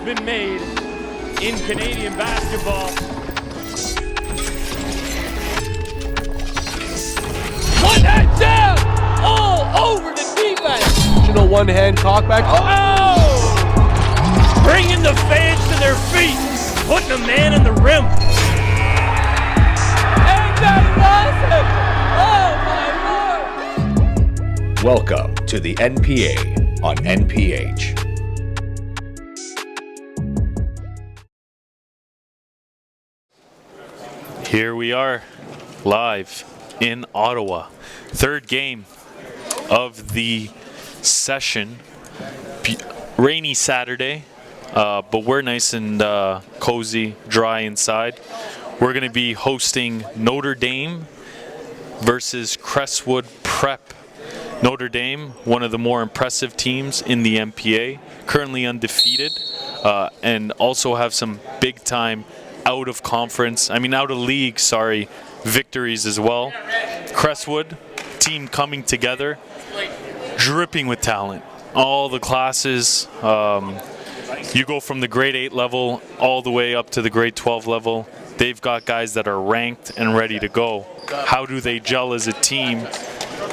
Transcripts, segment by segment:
been made in Canadian basketball. One hand down, all over the defense. One-hand cockback. Oh! Bringing the fans to their feet, putting a man in the rim. And that was it. Oh my Lord. Welcome to the NPA on NPH. Here we are, live in Ottawa. Third game of the session. Rainy Saturday, but we're nice and cozy, dry inside. We're going to be hosting Notre Dame versus Crestwood Prep. Notre Dame, one of the more impressive teams in the MPA, currently undefeated, and also have some big-time out of league, victories as well. Crestwood, team coming together, dripping with talent. All the classes, you go from the grade 8 level all the way up to the grade 12 level. They've got guys that are ranked and ready to go. How do they gel as a team?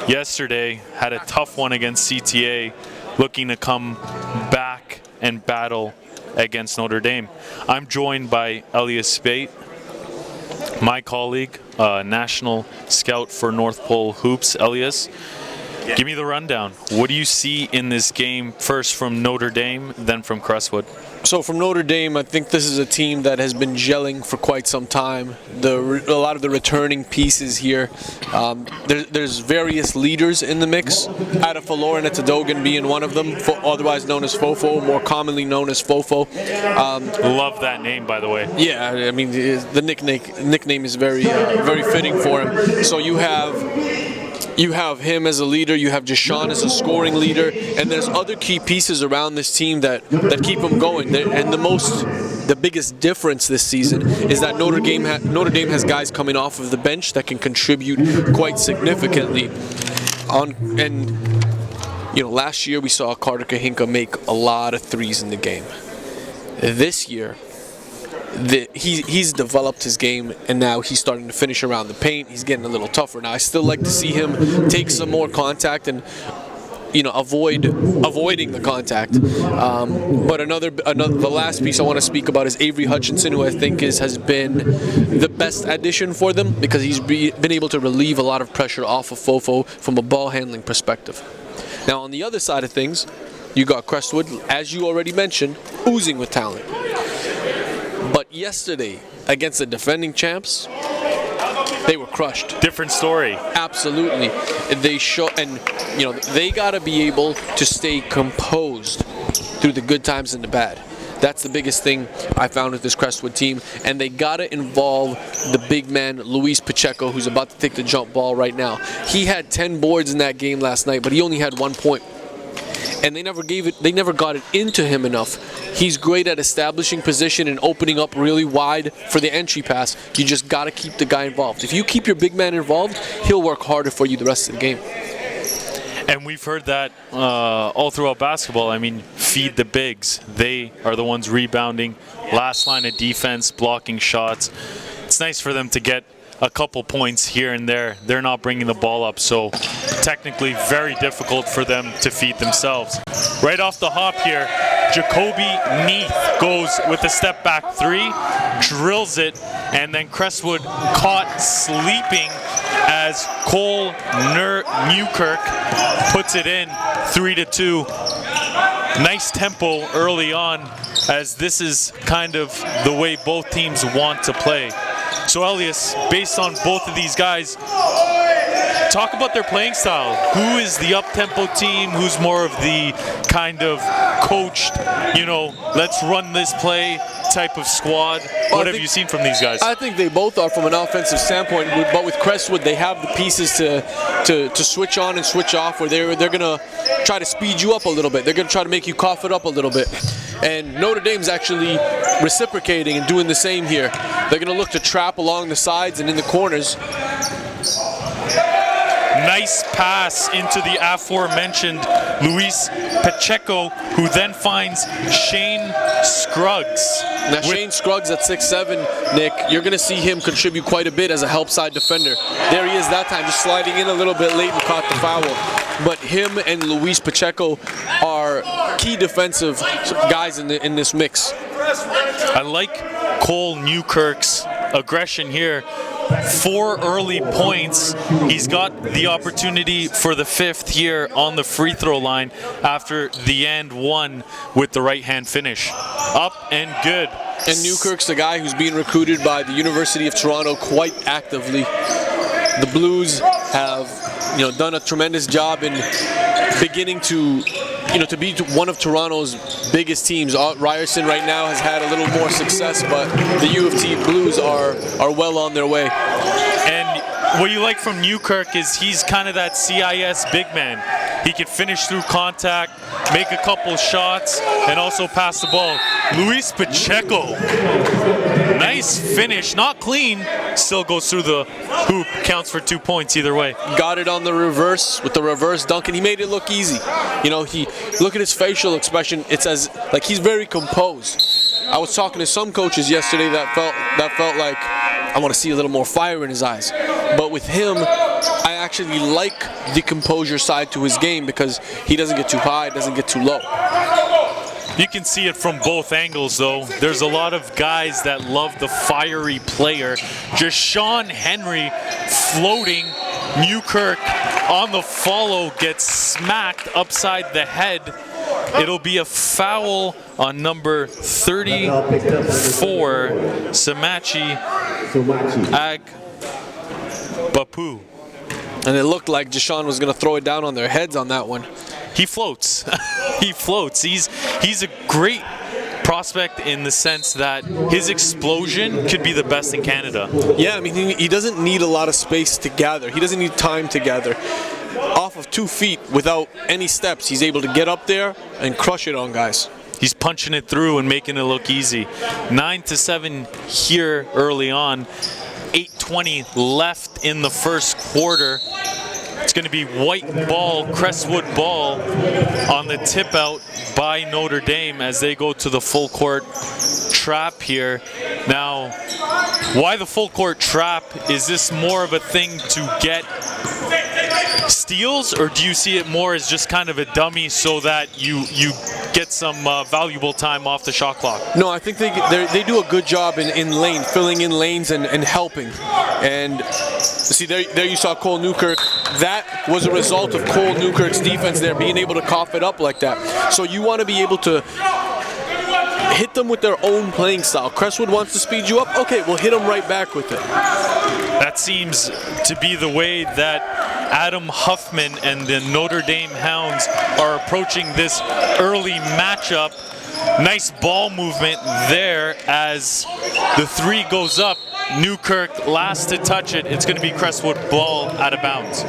Yesterday had a tough one against CTA, looking to come back and battle against Notre Dame. I'm joined by Elias Spate, my colleague, national scout for North Pole Hoops. Elias, give me the rundown. What do you see in this game, first from Notre Dame, then from Crestwood? So from Notre Dame, I think this is a team that has been gelling for quite some time. A lot of the returning pieces here. There's various leaders in the mix. Adafalor and Etadogan being one of them, otherwise known as Fofo, more commonly known as Fofo. Love that name, by the way. Yeah, I mean the nickname is very fitting for him. So you have him as a leader, you have Jashawn as a scoring leader, and there's other key pieces around this team that keep them going. And the biggest difference this season is that Notre Dame has guys coming off of the bench that can contribute quite significantly. Last year we saw Carter Kahinka make a lot of threes in the game. This year, he's developed his game, and now he's starting to finish around the paint. He's getting a little tougher. Now I still like to see him take some more contact and avoiding the contact. But the last piece I want to speak about is Avery Hutchinson, who I think has been the best addition for them because he's been able to relieve a lot of pressure off of Fofo from a ball handling perspective. Now on the other side of things, you got Crestwood, as you already mentioned, oozing with talent. But yesterday, against the defending champs, they were crushed. Different story. Absolutely. They got to be able to stay composed through the good times and the bad. That's the biggest thing I found with this Crestwood team. And they got to involve the big man, Luis Pacheco, who's about to take the jump ball right now. He had 10 boards in that game last night, but he only had 1 point. And they never got it into him enough. He's great at establishing position and opening up really wide for the entry pass. You just got to keep the guy involved. If you keep your big man involved, he'll work harder for you the rest of the game. And we've heard that all throughout basketball. I mean, feed the bigs. They are the ones rebounding, last line of defense, blocking shots. It's nice for them to get a couple points here and there. They're not bringing the ball up, so technically very difficult for them to feed themselves. Right off the hop here, Jacoby Neath goes with a step back three, drills it, and then Crestwood caught sleeping as Cole Newkirk puts it in 3-2. Nice tempo early on, as this is kind of the way both teams want to play. So Elias, based on both of these guys, talk about their playing style. Who is the up-tempo team? Who's more of the kind of coached, let's run this play type of squad? What have you seen from these guys? I think they both are from an offensive standpoint, but with Crestwood, they have the pieces to switch on and switch off, where they're going to try to speed you up a little bit. They're going to try to make you cough it up a little bit. And Notre Dame's actually reciprocating and doing the same here. They're going to look to trap along the sides and in the corners. Nice pass into the aforementioned Luis Pacheco, who then finds Shane Scruggs. Now, Shane Scruggs at 6'7", Nick, you're going to see him contribute quite a bit as a help side defender. There he is that time, just sliding in a little bit late and caught the foul. But him and Luis Pacheco are key defensive guys in this mix. I like Cole Newkirk's aggression here. 4 early points. He's got the opportunity for the 5th here on the free throw line after the and one with the right hand finish. Up and good. And Newkirk's the guy who's being recruited by the University of Toronto quite actively. The Blues have, done a tremendous job in beginning to be one of Toronto's biggest teams. Ryerson right now has had a little more success, but the U of T Blues are well on their way. And what you like from Newkirk is he's kind of that CIS big man. He can finish through contact, make a couple shots, and also pass the ball. Luis Pacheco, nice finish, not clean, still goes through the hoop, counts for 2 points either way. Got it on the reverse with the reverse dunk, and he made it look easy. He look at his facial expression. It's as like he's very composed. I was talking to some coaches yesterday that felt like I want to see a little more fire in his eyes. But with him, I actually like the composure side to his game because he doesn't get too high, doesn't get too low. You can see it from both angles, though. There's a lot of guys that love the fiery player. Jashawn Henry floating. Newkirk on the follow gets smacked upside the head. It'll be a foul on number 34, Samachi Agbapu. And it looked like Jashawn was going to throw it down on their heads on that one. He floats. He floats. He's a great prospect in the sense that his explosion could be the best in Canada. Yeah, I mean, he doesn't need a lot of space to gather. He doesn't need time to gather. Off of 2 feet without any steps, he's able to get up there and crush it on guys. He's punching it through and making it look easy. 9-7 here early on. 8:20 left in the first quarter. It's going to be white ball, Crestwood ball on the tip out by Notre Dame as they go to the full court trap here. Now, why the full court trap? Is this more of a thing to get steals, or do you see it more as just kind of a dummy so that you get some valuable time off the shot clock? No, I think they do a good job in lane, filling in lanes and helping. And see, there you saw Cole Newkirk. That was a result of Cole Newkirk's defense there being able to cough it up like that. So you want to be able to hit them with their own playing style. Crestwood wants to speed you up. Okay, we'll hit them right back with it. That seems to be the way that Adam Huffman and the Notre Dame Hounds are approaching this early matchup. Nice ball movement there as the 3 goes up. Newkirk last to touch it. It's going to be Crestwood ball out of bounds.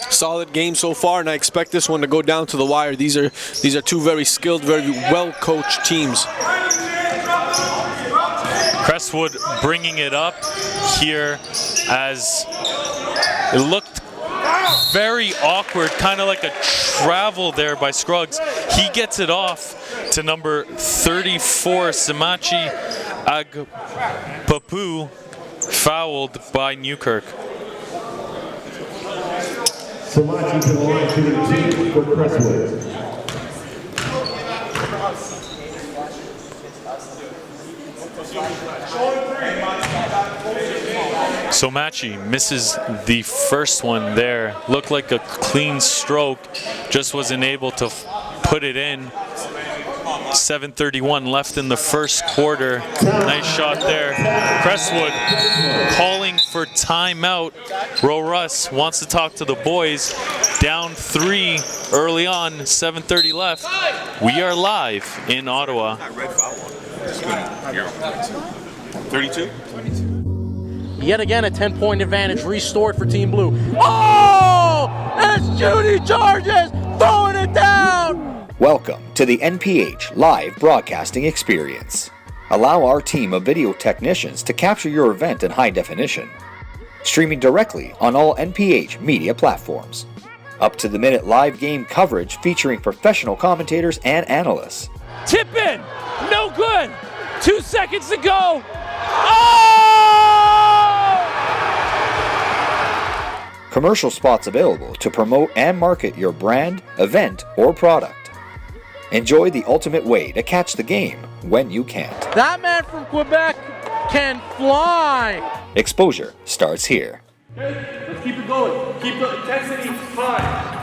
Solid game so far, and I expect this one to go down to the wire. These are two very skilled, very well-coached teams. Crestwood bringing it up here as it looked very awkward, kind of like a travel there by Scruggs. He gets it off to number 34, Samachi Agbapu, fouled by Newkirk. Samachi to the line, shooting 2 for Crestwood. Somachi misses the first one there. Looked like a clean stroke, just wasn't able to put it in. 7:31 left in the first quarter. Nice shot there. Crestwood calling for timeout. Ro Russ wants to talk to the boys. Down 3 early on, 7:30 left. We are live in Ottawa. 32? Yet again, a 10-point advantage restored for Team Blue. Oh! It's Judy Georges throwing it down! Welcome to the NPH live broadcasting experience. Allow our team of video technicians to capture your event in high definition. streaming directly on all NPH media platforms. Up-to-the-minute live game coverage featuring professional commentators and analysts. Tip in. No good. 2 seconds to go. Oh! Commercial spots available to promote and market your brand, event, or product. Enjoy the ultimate way to catch the game when you can't. That man from Quebec can fly. Exposure starts here. Okay, let's keep it going. Keep the intensity high.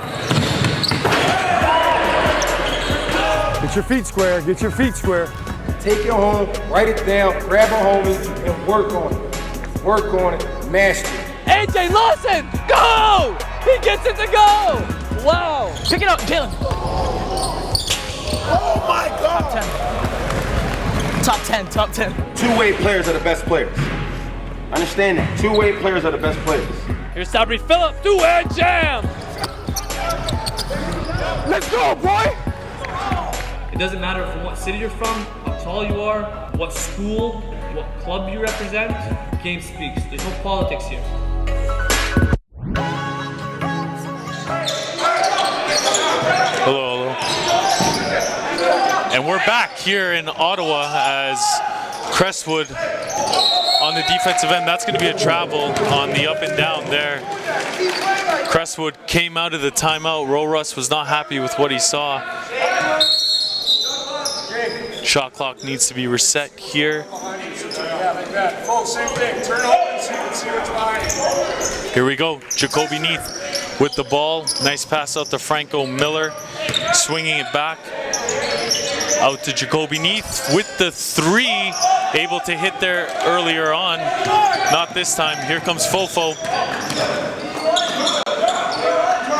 Get your feet square. Get your feet square. Take it home, write it down, grab a homie, and work on it. Work on it, master it. AJ Lawson, go! He gets it to go! Wow! Pick it up, Jalen. Oh my God! Top 10, top 10. Two-way players are the best players. Understand that. Two-way players are the best players. Here's Sabri Phillip, two-hand jam! Let's go, boy! It doesn't matter from what city you're from, how tall you are, what school, what club you represent. Game speaks. There's no politics here. Hello. And we're back here in Ottawa as Crestwood on the defensive end. That's going to be a travel on the up and down there. Crestwood came out of the timeout. Russ was not happy with what he saw. Shot clock needs to be reset here. Here we go. Jacoby Neath with the ball. Nice pass out to Franco Miller. Swinging it back. Out to Jacoby Neath with the three. Able to hit there earlier on. Not this time. Here comes Fofo.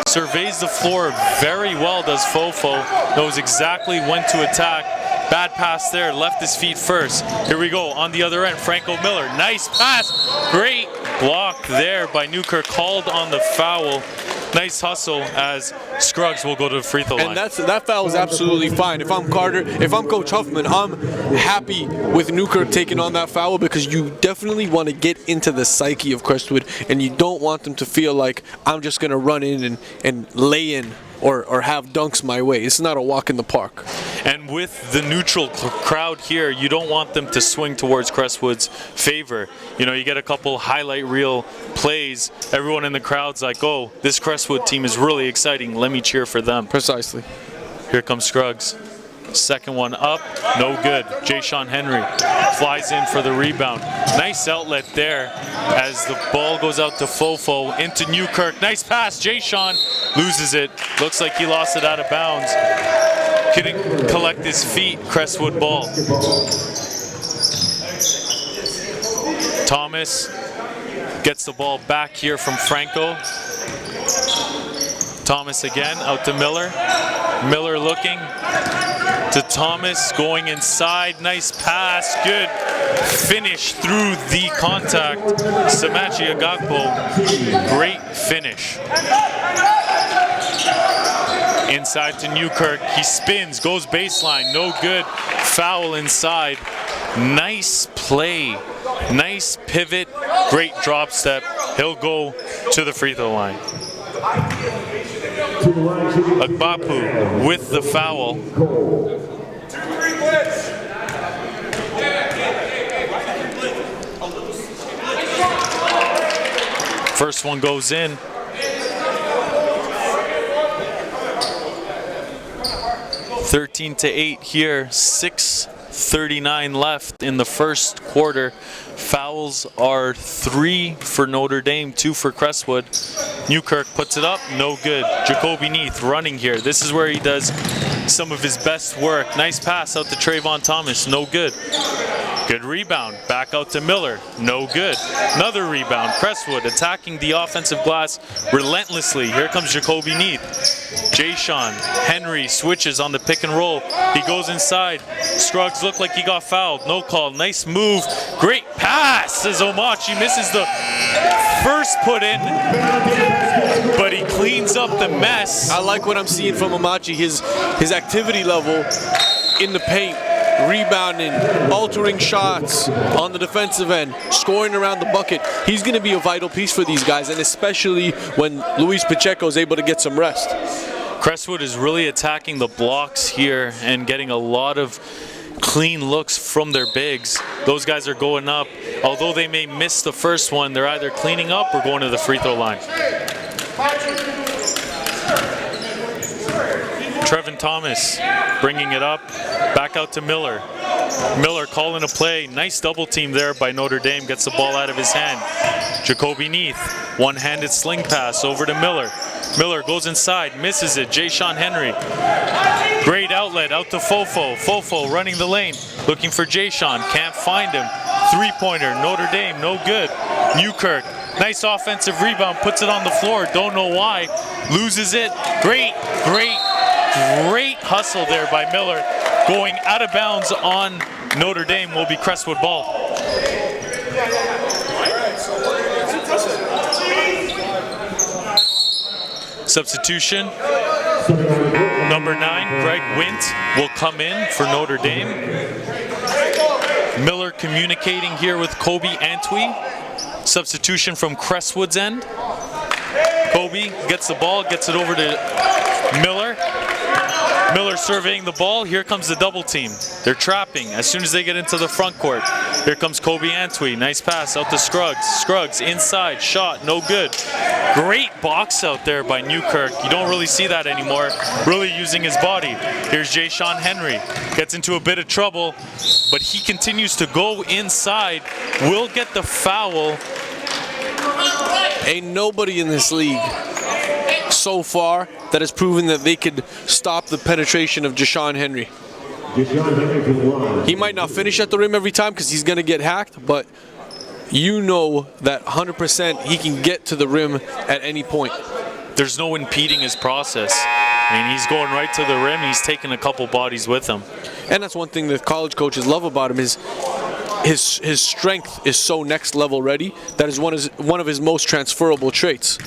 Surveys the floor very well, does Fofo. Knows exactly when to attack. Bad pass there, left his feet first. Here we go, on the other end, Franco Miller. Nice pass, great block there by Newkirk, called on the foul. Nice hustle as Scruggs will go to the free throw line. And that foul is absolutely fine. If I'm Carter, if I'm Coach Huffman, I'm happy with Newkirk taking on that foul because you definitely want to get into the psyche of Crestwood and you don't want them to feel like I'm just going to run in and lay in or have dunks my way. It's not a walk in the park. And with the neutral crowd here, you don't want them to swing towards Crestwood's favor. You know, you get a couple highlight reel plays, everyone in the crowd's like, oh, this Crestwood team is really exciting, let me cheer for them. Precisely. Here comes Scruggs. Second one up, no good. Jay-Sean Henry flies in for the rebound. Nice outlet there as the ball goes out to Fofo into Newkirk. Nice pass, Jay-Sean loses it. Looks like he lost it out of bounds. Couldn't collect his feet, Crestwood ball. Thomas gets the ball back here from Franco. Thomas again, out to Miller. Miller looking to Thomas, going inside, nice pass, good finish through the contact. Samachi Agakpo, great finish. Inside to Newkirk, he spins, goes baseline, no good, foul inside. Nice play, nice pivot, great drop step. He'll go to the free throw line. Agbapu with the foul. First one goes in. (13-8) here. 6:39 left in the first quarter. Fouls are 3 for Notre Dame, 2 for Crestwood. Newkirk puts it up, no good. Jacoby Neath running here. This is where he does some of his best work. Nice pass out to Trayvon Thomas, no good. Good rebound, back out to Miller, no good. Another rebound, Crestwood attacking the offensive glass relentlessly. Here comes Jacoby Neath. Jay-Sean Henry switches on the pick and roll. He goes inside. Scruggs looked like he got fouled, no call. Nice move, great pass as Omachi misses the first put in, but he cleans up the mess. I like what I'm seeing from Omachi, his activity level in the paint. rebounding, altering shots on the defensive end, scoring around the bucket. He's going to be a vital piece for these guys, and especially when Luis Pacheco is able to get some rest. Crestwood is really attacking the blocks here and getting a lot of clean looks from their bigs. Those guys are going up. Although they may miss the first one, they're either cleaning up or going to the free throw line. Trevin Thomas bringing it up, back out to Miller. Miller calling a play. Nice double team there by Notre Dame. Gets the ball out of his hand. Jacoby Neath, one-handed sling pass over to Miller. Miller goes inside, misses it. Jay-Sean Henry. Great outlet out to Fofo. Fofo running the lane, looking for Jay-Sean. Can't find him. Three-pointer, Notre Dame, no good. Newkirk, nice offensive rebound, puts it on the floor. Don't know why. Loses it. Great hustle there by Miller. Going out of bounds on Notre Dame will be Crestwood ball. Substitution. Number 9, Greg Wint will come in for Notre Dame. Miller communicating here with Kobe Antwi. Substitution from Crestwood's end. Kobe gets the ball, gets it over to Miller. Miller surveying the ball. Here comes the double team. They're trapping as soon as they get into the front court. Here comes Kobe Antwi. Nice pass out to Scruggs. Scruggs inside. Shot. No good. Great box out there by Newkirk. You don't really see that anymore. Really using his body. Here's Jay-Sean Henry. Gets into a bit of trouble, but he continues to go inside. Will get the foul. Ain't nobody in this league so far that has proven that they could stop the penetration of Jay-Sean Henry. He might not finish at the rim every time because he's going to get hacked, but you know that 100% he can get to the rim at any point. There's no impeding his process. I mean, he's going right to the rim. He's taking a couple bodies with him. And that's one thing that college coaches love about him is his strength is so next level ready. That is one of his most transferable traits.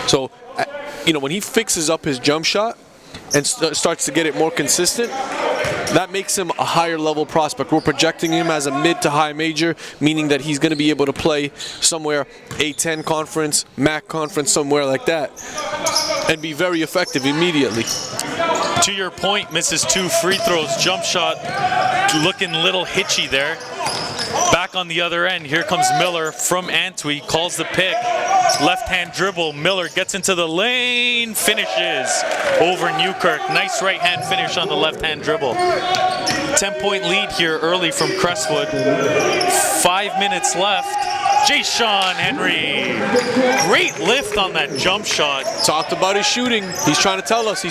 So, you know, when he fixes up his jump shot and starts to get it more consistent, that makes him a higher level prospect. We're projecting him as a mid to high major, meaning that he's going to be able to play somewhere A10 conference, MAC conference, somewhere like that, and be very effective immediately. To your point, misses 2 free throws. Jump shot looking a little hitchy there. Back on the other end, here comes Miller from Antwi, calls the pick. Left-hand dribble, Miller gets into the lane, finishes over Newkirk. Nice right-hand finish on the left-hand dribble. 10-point lead here early from Crestwood. 5 minutes left. Jay-Sean Henry. Great lift on that jump shot. Talked about his shooting. He's trying to tell us.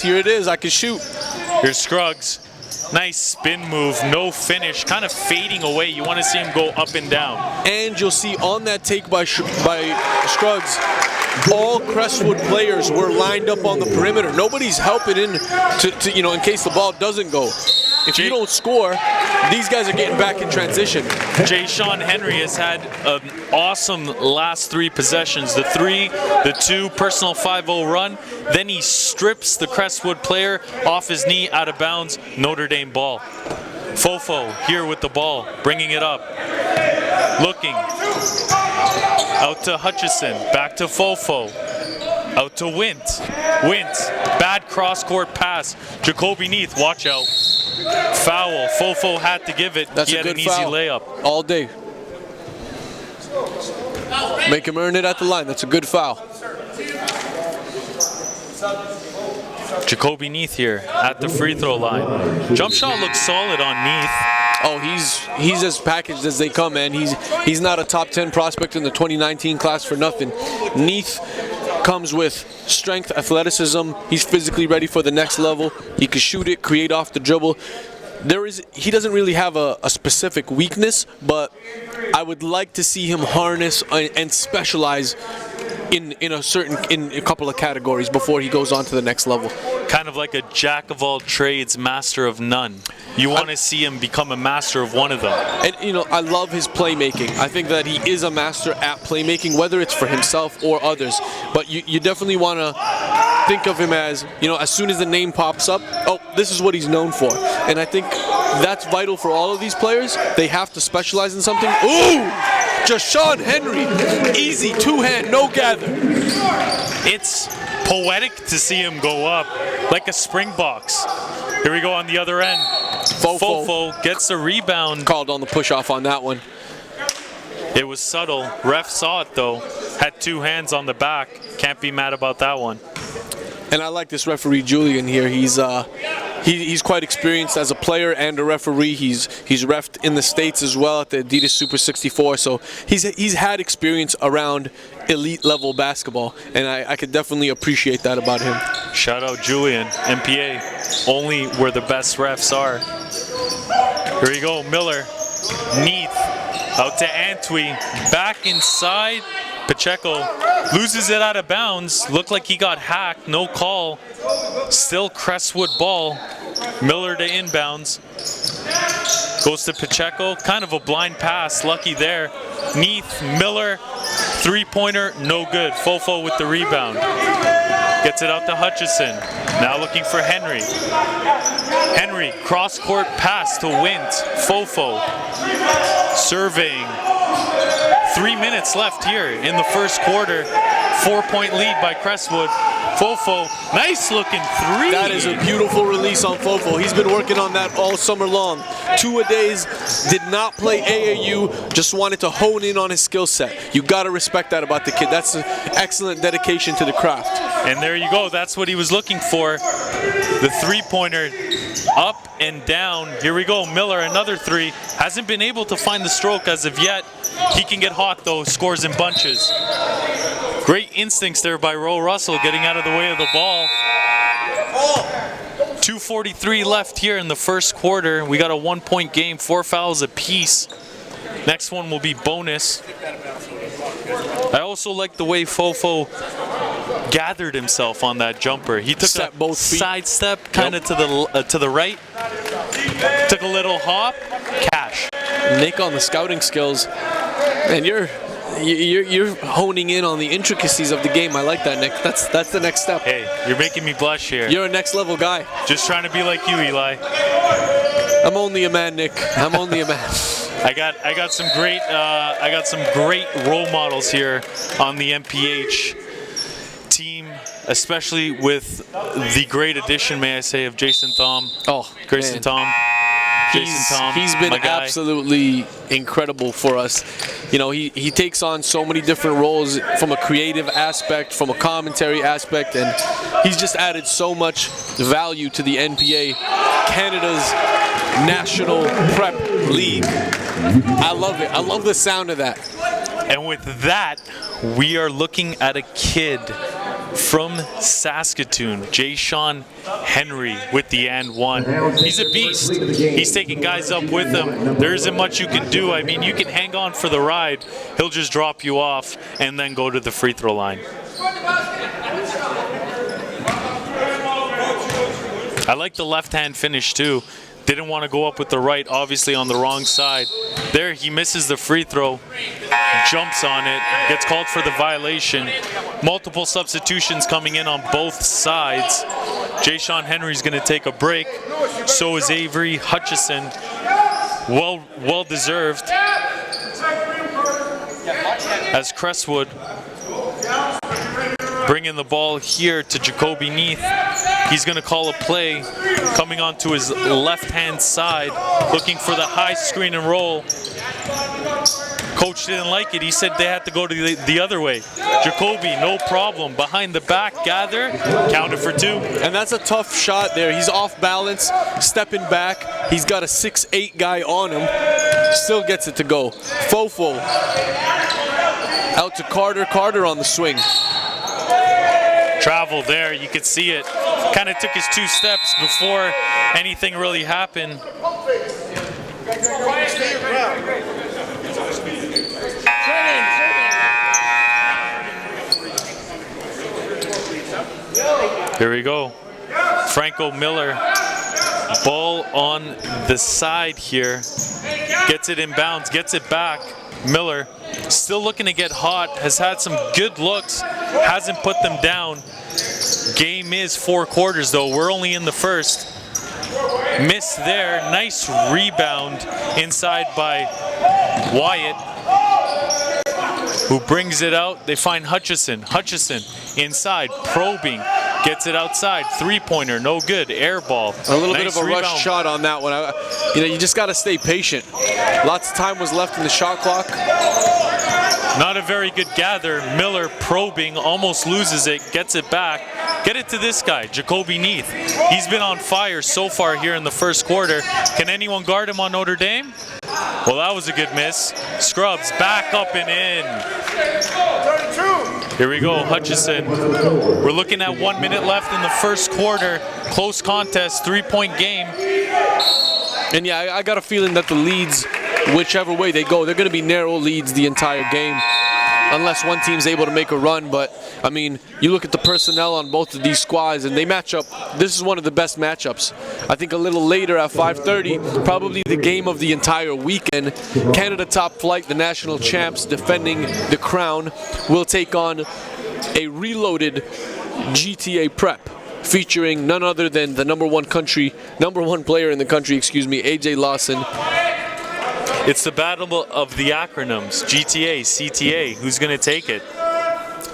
Here it is. I can shoot. Here's Scruggs. Nice spin move, no finish, kind of fading away. You want to see him go up and down. And you'll see on that take by Scruggs, all Crestwood players were lined up on the perimeter. Nobody's helping in to you know, in case the ball doesn't go. If you don't score, these guys are getting back in transition. Jay-Sean Henry has had an awesome last 3 possessions. The 3, the 2, personal 5-0 run. Then he strips the Crestwood player off his knee, out of bounds, Notre Dame ball. Fofo here with the ball, bringing it up. Looking. Out to Hutchison, back to Fofo. Out to Wint. Wint, bad cross-court pass. Jacoby Neath, watch out. Foul. Fofo had to give it. That's he a had good an easy foul. layup. All day. Make him earn it at the line. That's a good foul. Jacoby Neath here at the free throw line. Jump shot looks solid on Neath. Oh, he's as packaged as they come, man. He's not a top 10 prospect in the 2019 class for nothing. Neath comes with strength, athleticism. He's physically ready for the next level. He can shoot it, create off the dribble. He doesn't really have a specific weakness, but I would like to see him harness and specialize in a couple of categories before he goes on to the next level. Kind of like a jack of all trades, master of none. You want to see him become a master of one of them. And you know, I love his playmaking. I think that he is a master at playmaking, whether it's for himself or others. But you definitely want to think of him as, you know, as soon as the name pops up, oh, this is what he's known for. And I think that's vital for all of these players. They have to specialize in something. Ooh! Jashawn Henry, easy two-hand, no gather. It's poetic to see him go up like a spring box. Here we go on the other end. Fofo gets the rebound. Called on the push-off on that one. It was subtle. Ref saw it though. Had two hands on the back. Can't be mad about that one. And I like this referee Julian here. He's quite experienced as a player and a referee. He's reffed in the States as well at the Adidas Super 64. So he's had experience around elite level basketball, and I could definitely appreciate that about him. Shout out Julian, MPA, only where the best refs are. Here we go, Miller, Neath, out to Antwi, back inside. Pacheco loses it out of bounds. Looked like he got hacked, no call. Still Crestwood ball. Miller to inbounds. Goes to Pacheco, kind of a blind pass, lucky there. Neath, Miller, three-pointer, no good. Fofo with the rebound. Gets it out to Hutchison. Now looking for Henry. Henry, cross-court pass to Wint. Fofo surveying. 3 minutes left here in the first quarter. 4-point lead by Crestwood. Fofo, nice looking three. That is a beautiful release on Fofo. He's been working on that all summer long. Two-a-days, did not play AAU, just wanted to hone in on his skill set. You got to respect that about the kid. That's an excellent dedication to the craft. And there you go. That's what he was looking for. The three-pointer up and down. Here we go. Miller, another three. Hasn't been able to find the stroke as of yet. He can get hot, though. Scores in bunches. Great instincts there by Ro Russell, getting out of the way of the ball. 2:43 left here in the first quarter. We got a 1-point game, 4 fouls apiece. Next one will be bonus. I also like the way Fofo gathered himself on that jumper. He took a side step kind of to the right. Took a little hop. Cash. Nick on the scouting skills. And you're honing in on the intricacies of the game. I like that, Nick. That's the next step. Hey, you're making me blush here. You're a next level guy. Just trying to be like you, Eli. I'm only a man, Nick. I'm only a man. I got some great role models here on the MPH team, especially with the great addition, may I say, of Jason Thom. Oh, Grayson Thom. He's been absolutely incredible for us. You know, he takes on so many different roles from a creative aspect, from a commentary aspect, and he's just added so much value to the NPA, Canada's National Prep League. I love it. I love the sound of that. And with that, we are looking at a kid from Saskatoon, Jashawn Henry with the and one. He's a beast. He's taking guys up with him. There isn't much you can do. I mean, you can hang on for the ride. He'll just drop you off and then go to the free throw line. I like the left-hand finish too. Didn't want to go up with the right, obviously on the wrong side. There, he misses the free throw, jumps on it, gets called for the violation. Multiple substitutions coming in on both sides. Jashawn Henry's going to take a break. So is Avery Hutchison. Well deserved. As Crestwood bringing the ball here to Jacoby Neath. He's going to call a play coming onto his left-hand side, looking for the high screen and roll. Coach didn't like it. He said they had to go to the other way. Jacoby, no problem. Behind the back, gather, counted for two. And that's a tough shot there. He's off balance, stepping back. He's got a 6'8" guy on him. Still gets it to go. Fofo out to Carter. Carter on the swing. Travel there, you could see it. Kind of took his 2 steps before anything really happened. Here we go. Franco Miller, ball on the side here. Gets it inbounds, gets it back. Miller still looking to get hot, has had some good looks, hasn't put them down. Game is 4 quarters though, we're only in the first. miss there. Nice rebound inside by Wyatt, who brings it out. They find Hutchison. Hutchison inside, probing, gets it outside. Three-pointer, no good. Air ball. A little Nice bit of a rebound. rush shot on that one. You just got to stay patient. Lots of time was left in the shot clock. Not a very good gather. Miller probing, almost loses it, gets it back. Get it to this guy, Jacoby Neath. He's been on fire so far here in the first quarter. Can anyone guard him on Notre Dame? Well, that was a good miss. Scrubs back up and in. Here we go, Hutchison. We're looking at 1 minute left in the first quarter. Close contest, 3-point game. And yeah, I got a feeling that the leads, whichever way they go, they're going to be narrow leads the entire game, unless one team's able to make a run. But I mean, you look at the personnel on both of these squads, and they match up. This is one of the best matchups. I think a little later at 5:30, probably the game of the entire weekend. Canada top flight, the national champs defending the crown, will take on a reloaded GTA Prep, featuring none other than the number one player in the country, AJ Lawson. It's the battle of the acronyms, GTA, CTA. Who's going to take it?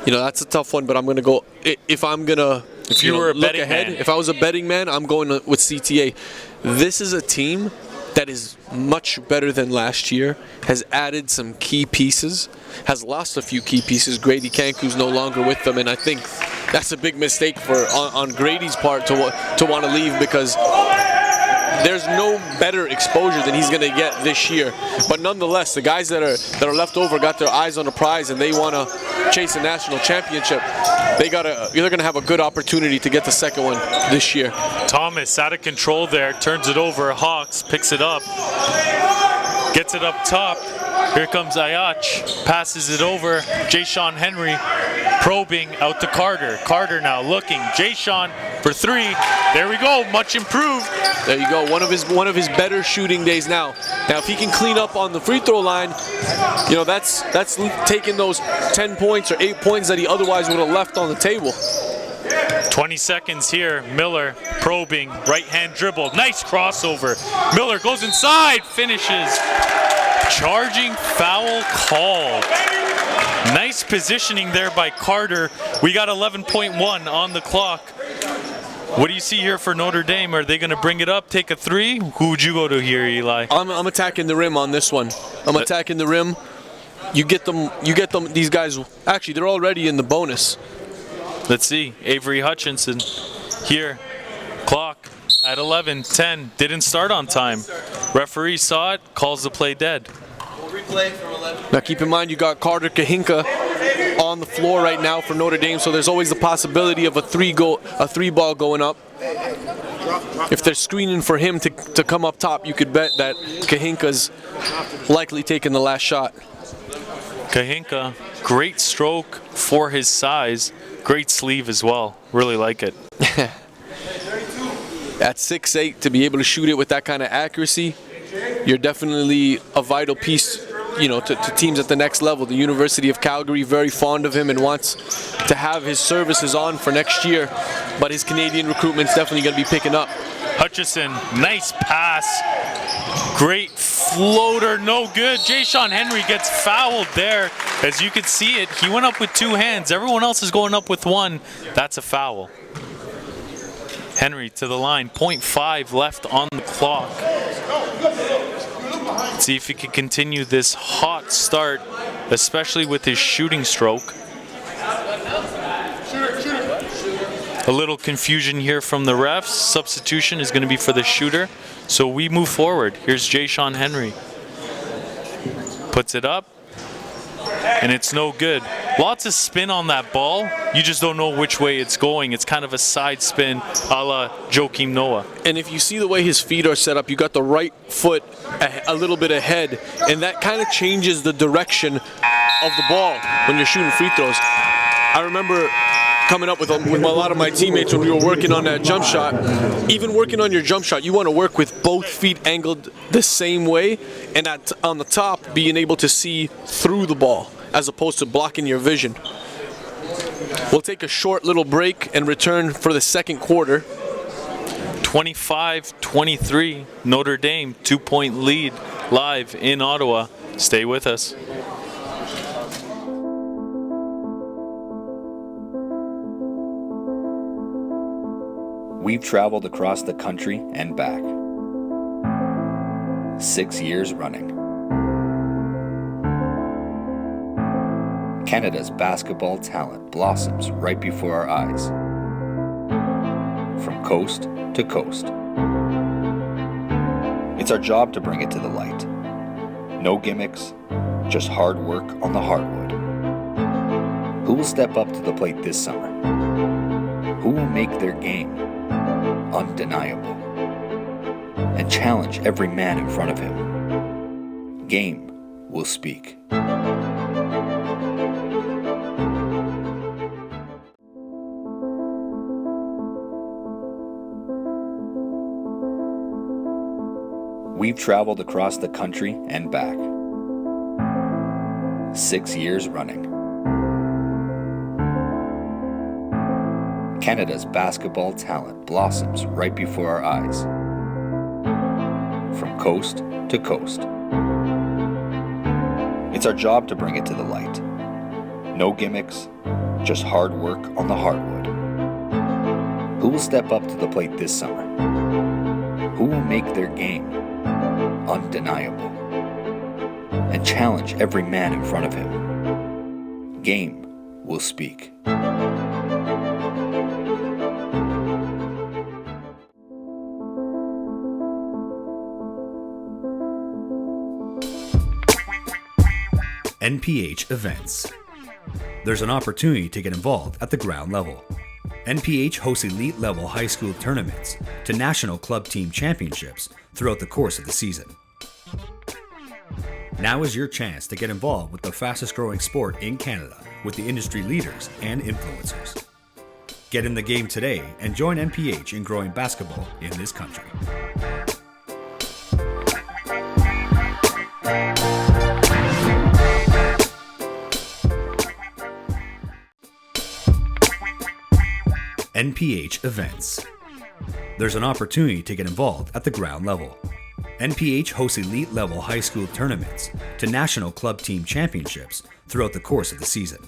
You know, that's a tough one, but I'm going to go, if you were a betting man. If I was a betting man, I'm going with CTA. This is a team that is much better than last year, has added some key pieces, has lost a few key pieces. Grady Kanku's no longer with them, and I think that's a big mistake on Grady's part to want to leave, because there's no better exposure than he's going to get this year. But nonetheless, the guys that are left over got their eyes on the prize, and they want to chase a national championship. They're going to have a good opportunity to get the second one this year. Thomas out of control there, turns it over. Hawks picks it up, gets it up top. Here comes Ayach, passes it over. Jayshawn Henry probing out to Carter. Carter now looking. Jayshawn for three. There we go. Much improved. There you go. One of his better shooting days now. Now, if he can clean up on the free throw line, you know, that's taking those 10 points or 8 points that he otherwise would have left on the table. 20 seconds here. Miller probing, right hand dribble. Nice crossover. Miller goes inside, finishes. Charging foul called. Nice positioning there by Carter. We got 11.1 on the clock. What do you see here for Notre Dame? Are they going to bring it up, take a three? Who would you go to here, Eli? I'm attacking the rim on this one. I'm attacking the rim. You get them. These guys, actually, they're already in the bonus. Let's see. Avery Hutchinson here. Clock at 11:10. Didn't start on time. Referee saw it, calls the play dead. Now keep in mind, you got Carter Kahinka on the floor right now for Notre Dame, so there's always the possibility of a three ball going up. If they're screening for him to come up top, you could bet that Kahinka's likely taking the last shot. Kahinka, great stroke for his size. Great sleeve as well. Really like it. At 6'8", to be able to shoot it with that kind of accuracy, you're definitely a vital piece, you know, to teams at the next level. The University of Calgary very fond of him and wants to have his services on for next year, but his Canadian recruitment's definitely going to be picking up. Hutchison, nice pass. Great floater, no good. Jayshawn Henry gets fouled there. As you can see it, he went up with two hands. Everyone else is going up with one. That's a foul. Henry to the line, 0.5 left on the clock. Let's see if he can continue this hot start, especially with his shooting stroke. A little confusion here from the refs. Substitution is going to be for the shooter. So we move forward. Here's Jayshawn Henry. Puts it up. And it's no good. Lots of spin on that ball. You just don't know which way it's going. It's kind of a side spin a la Joakim Noah. And if you see the way his feet are set up, you got the right foot a little bit ahead, and that kind of changes the direction of the ball when you're shooting free throws. I remember coming up with a lot of my teammates when we were working on that jump shot. Even working on your jump shot, you want to work with both feet angled the same way, and on the top, being able to see through the ball as opposed to blocking your vision. We'll take a short little break and return for the second quarter. 25-23, Notre Dame, 2-point lead live in Ottawa. Stay with us. We've traveled across the country and back. 6 years running. Canada's basketball talent blossoms right before our eyes. From coast to coast. It's our job to bring it to the light. No gimmicks, just hard work on the hardwood. Who will step up to the plate this summer? Who will make their game undeniable and challenge every man in front of him? Game will speak. We've traveled across the country and back. 6 years running. Canada's basketball talent blossoms right before our eyes. From coast to coast. It's our job to bring it to the light. No gimmicks, just hard work on the hardwood. Who will step up to the plate this summer? Who will make their game undeniable and challenge every man in front of him? Game will speak. NPH events. There's an opportunity to get involved at the ground level. NPH hosts elite level high school tournaments to national club team championships throughout the course of the season. Now is your chance to get involved with the fastest growing sport in Canada with the industry leaders and influencers. Get in the game today and join NPH in growing basketball in this country. NPH events. There's an opportunity to get involved at the ground level. NPH hosts elite level high school tournaments to national club team championships throughout the course of the season.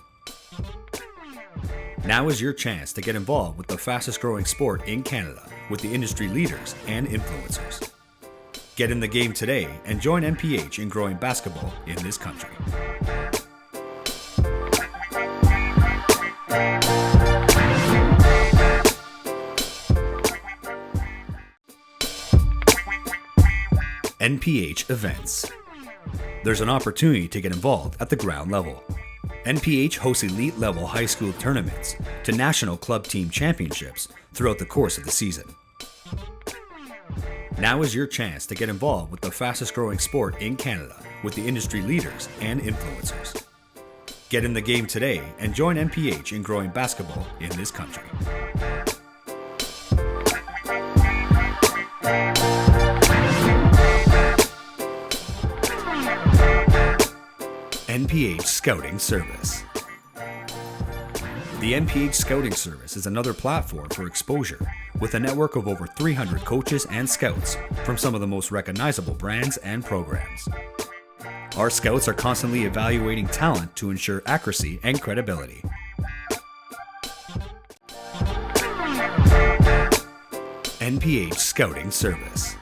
Now is your chance to get involved with the fastest growing sport in Canada with the industry leaders and influencers. Get in the game today and join NPH in growing basketball in this country. NPH events. There's an opportunity to get involved at the ground level. NPH hosts elite level high school tournaments to national club team championships throughout the course of the season. Now is your chance to get involved with the fastest growing sport in Canada with the industry leaders and influencers. Get in the game today and join NPH in growing basketball in this country. NPH Scouting Service. The NPH Scouting Service is another platform for exposure with a network of over 300 coaches and scouts from some of the most recognizable brands and programs. Our scouts are constantly evaluating talent to ensure accuracy and credibility. NPH Scouting Service.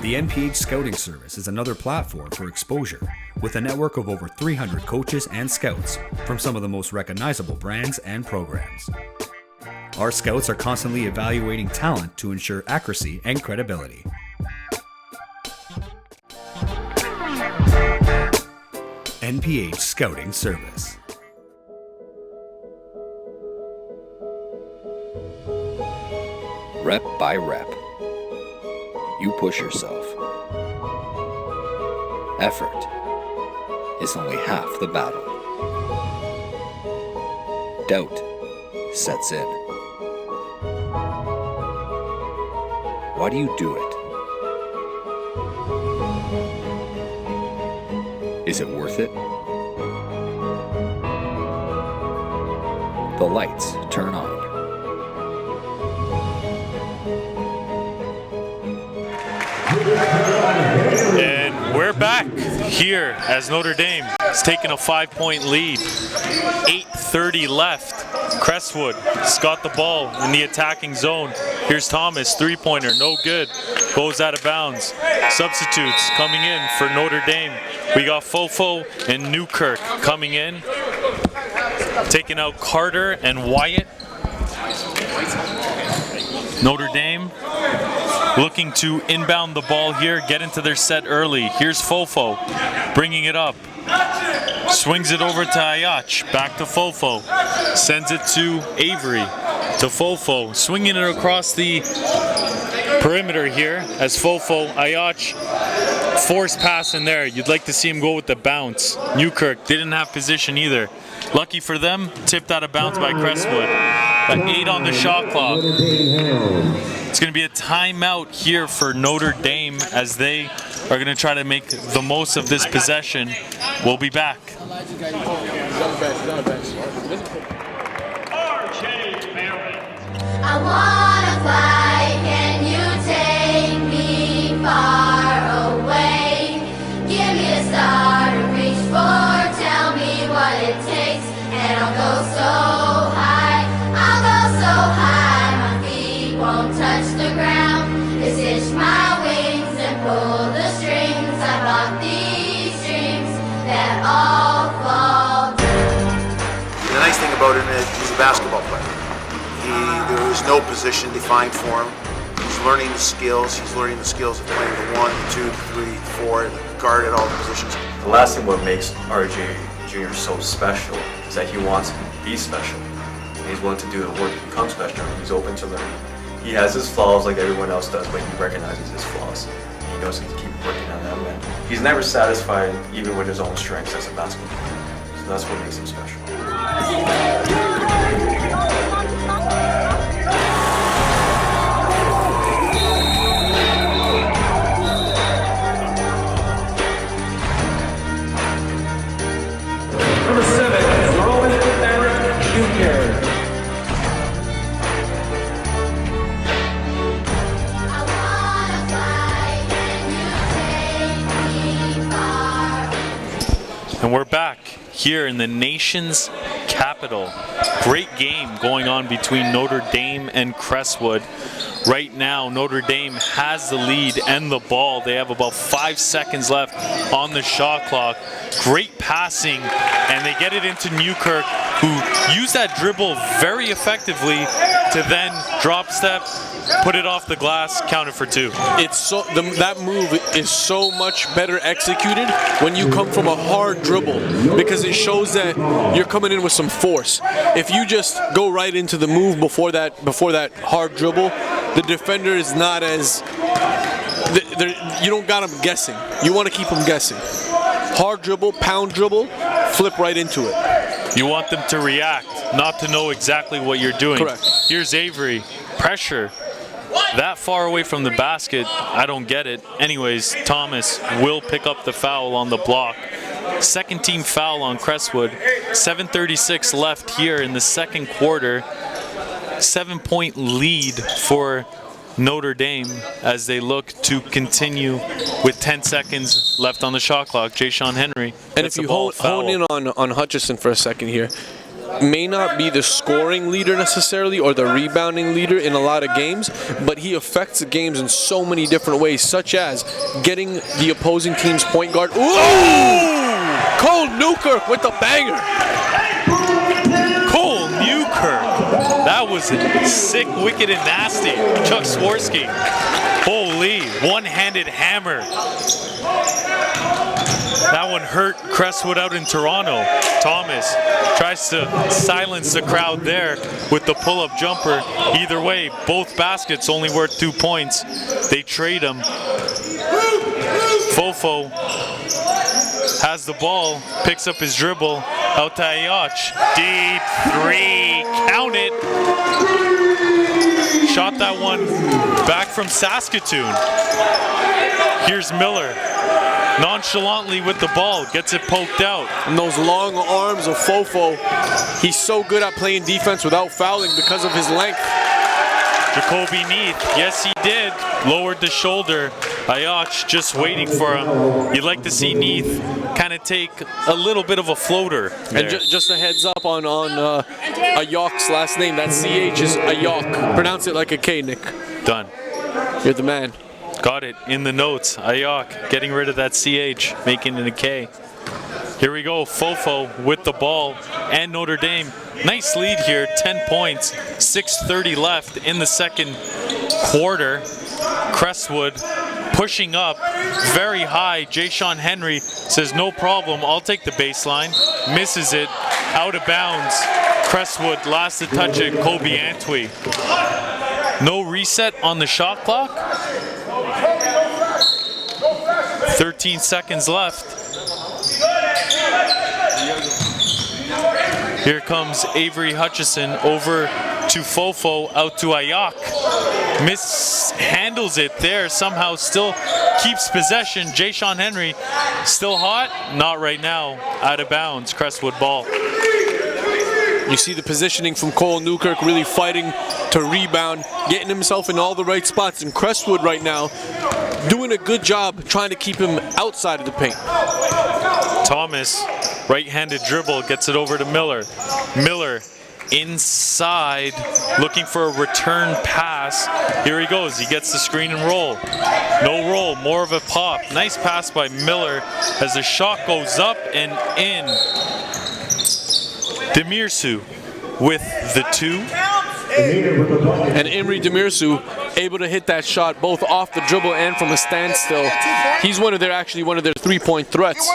The NPH Scouting Service is another platform for exposure with a network of over 300 coaches and scouts from some of the most recognizable brands and programs. Our scouts are constantly evaluating talent to ensure accuracy and credibility. NPH Scouting Service. Rep by rep. You push yourself. Effort is only half the battle. Doubt sets in. Why do you do it? Is it worth it? The lights turn on. back here as Notre Dame is taking a 5-point lead. 8:30 left. Crestwood's got the ball in the attacking zone. Here's Thomas, three-pointer, no good. Goes out of bounds. Substitutes coming in for Notre Dame. We got Fofo and Newkirk coming in. Taking out Carter and Wyatt. Notre Dame looking to inbound the ball here, get into their set early. Here's Fofo bringing it up. Swings it over to Ayach. Back to Fofo. Sends it to Avery. To Fofo. Swinging it across the perimeter here as Fofo. Ayach. Force pass in there. You'd like to see him go with the bounce. Newkirk didn't have position either. Lucky for them, tipped out of bounds by Crestwood. Got 8 on the shot clock. It's going to be a timeout here for Notre Dame as they are going to try to make the most of this possession. We'll be back. I wanna fly, can you take me far away? Give me a star to reach for, tell me what it takes, and I'll go so high, my feet won't touch the ground. Just hitch my wings and pull the strings. I bought these strings that all fall down. The nice thing about him is he's a basketball player. There is no position defined for him. He's learning the skills. He's learning the skills of playing the 1, the 2, the 3, the 4, the guard at all the positions. The last thing what makes RJ Jr. so special is that he wants to be special. He's willing to do the work to become special. He's open to learning. He has his flaws like everyone else does, but he recognizes his flaws. He knows he can keep working on them. And he's never satisfied even with his own strengths as a basketball player. So that's what makes him special. Number 7, Rowan Barrett Jr. And we're back here in the nation's capital. Great game going on between Notre Dame and Crestwood. Right now, Notre Dame has the lead and the ball. They have about 5 seconds left on the shot clock. Great passing, and they get it into Newkirk, who used that dribble very effectively to then drop step, put it off the glass, count it for 2. It's so that move is so much better executed when you come from a hard dribble, because it shows that you're coming in with some force. If you just go right into the move before that hard dribble, the defender is not as you don't got him guessing. You want to keep him guessing. Hard dribble, pound dribble, flip right into it. You want them to react, not to know exactly what you're doing. Correct. Here's Avery, pressure. That far away from the basket, I don't get it. Anyways, Thomas will pick up the foul on the block. Second team foul on Crestwood. 7:36 left here in the second quarter. 7-point lead for Notre Dame as they look to continue with 10 seconds left on the shot clock. Jaysean Henry. And if you hone in on Hutchison for a second here, may not be the scoring leader necessarily or the rebounding leader in a lot of games, but he affects the games in so many different ways, such as getting the opposing team's point guard. Ooh! Cole Newkirk with the banger. Cole Newkirk. That was sick, wicked, and nasty. Chuck Swirsky. Holy, one-handed hammer. That one hurt Crestwood out in Toronto. Thomas tries to silence the crowd there with the pull-up jumper. Either way, both baskets only worth 2 points. They trade them. Fofo has the ball, picks up his dribble, out to Ayach. Deep 3, count it. Shot that one back from Saskatoon. Here's Miller. Nonchalantly with the ball, gets it poked out. And those long arms of Fofo, he's so good at playing defense without fouling because of his length. Jacoby Neath, yes he did, lowered the shoulder Ayach just waiting for him. You'd like to see Neath kind of take a little bit of a floater there. And just a heads up on Ayach's last name. That CH is Ayach. Pronounce it like a K, Nick. Done. You're the man. Got it in the notes. Ayach getting rid of that CH, making it a K. Here we go, Fofo with the ball, and Notre Dame. Nice lead here, 10 points, 6:30 left in the second quarter. Crestwood pushing up very high. Jay-Sean Henry says, no problem, I'll take the baseline. Misses it, out of bounds. Crestwood last to touch it, Kobe Antwi. No reset on the shot clock. 13 seconds left. Here comes Avery Hutchison over to Fofo, out to Ayach. Mishandles it there, somehow still keeps possession. Jay-Sean Henry still hot? Not right now, out of bounds, Crestwood ball. You see the positioning from Cole Newkirk really fighting to rebound, getting himself in all the right spots. And Crestwood right now doing a good job trying to keep him outside of the paint. Thomas, right-handed dribble, gets it over to Miller. Miller inside, looking for a return pass. Here he goes, he gets the screen and roll. No roll, more of a pop. Nice pass by Miller as the shot goes up and in. Demirsu with the 2. And Imri Demirsu able to hit that shot both off the dribble and from a standstill. He's one of their 3-point threats.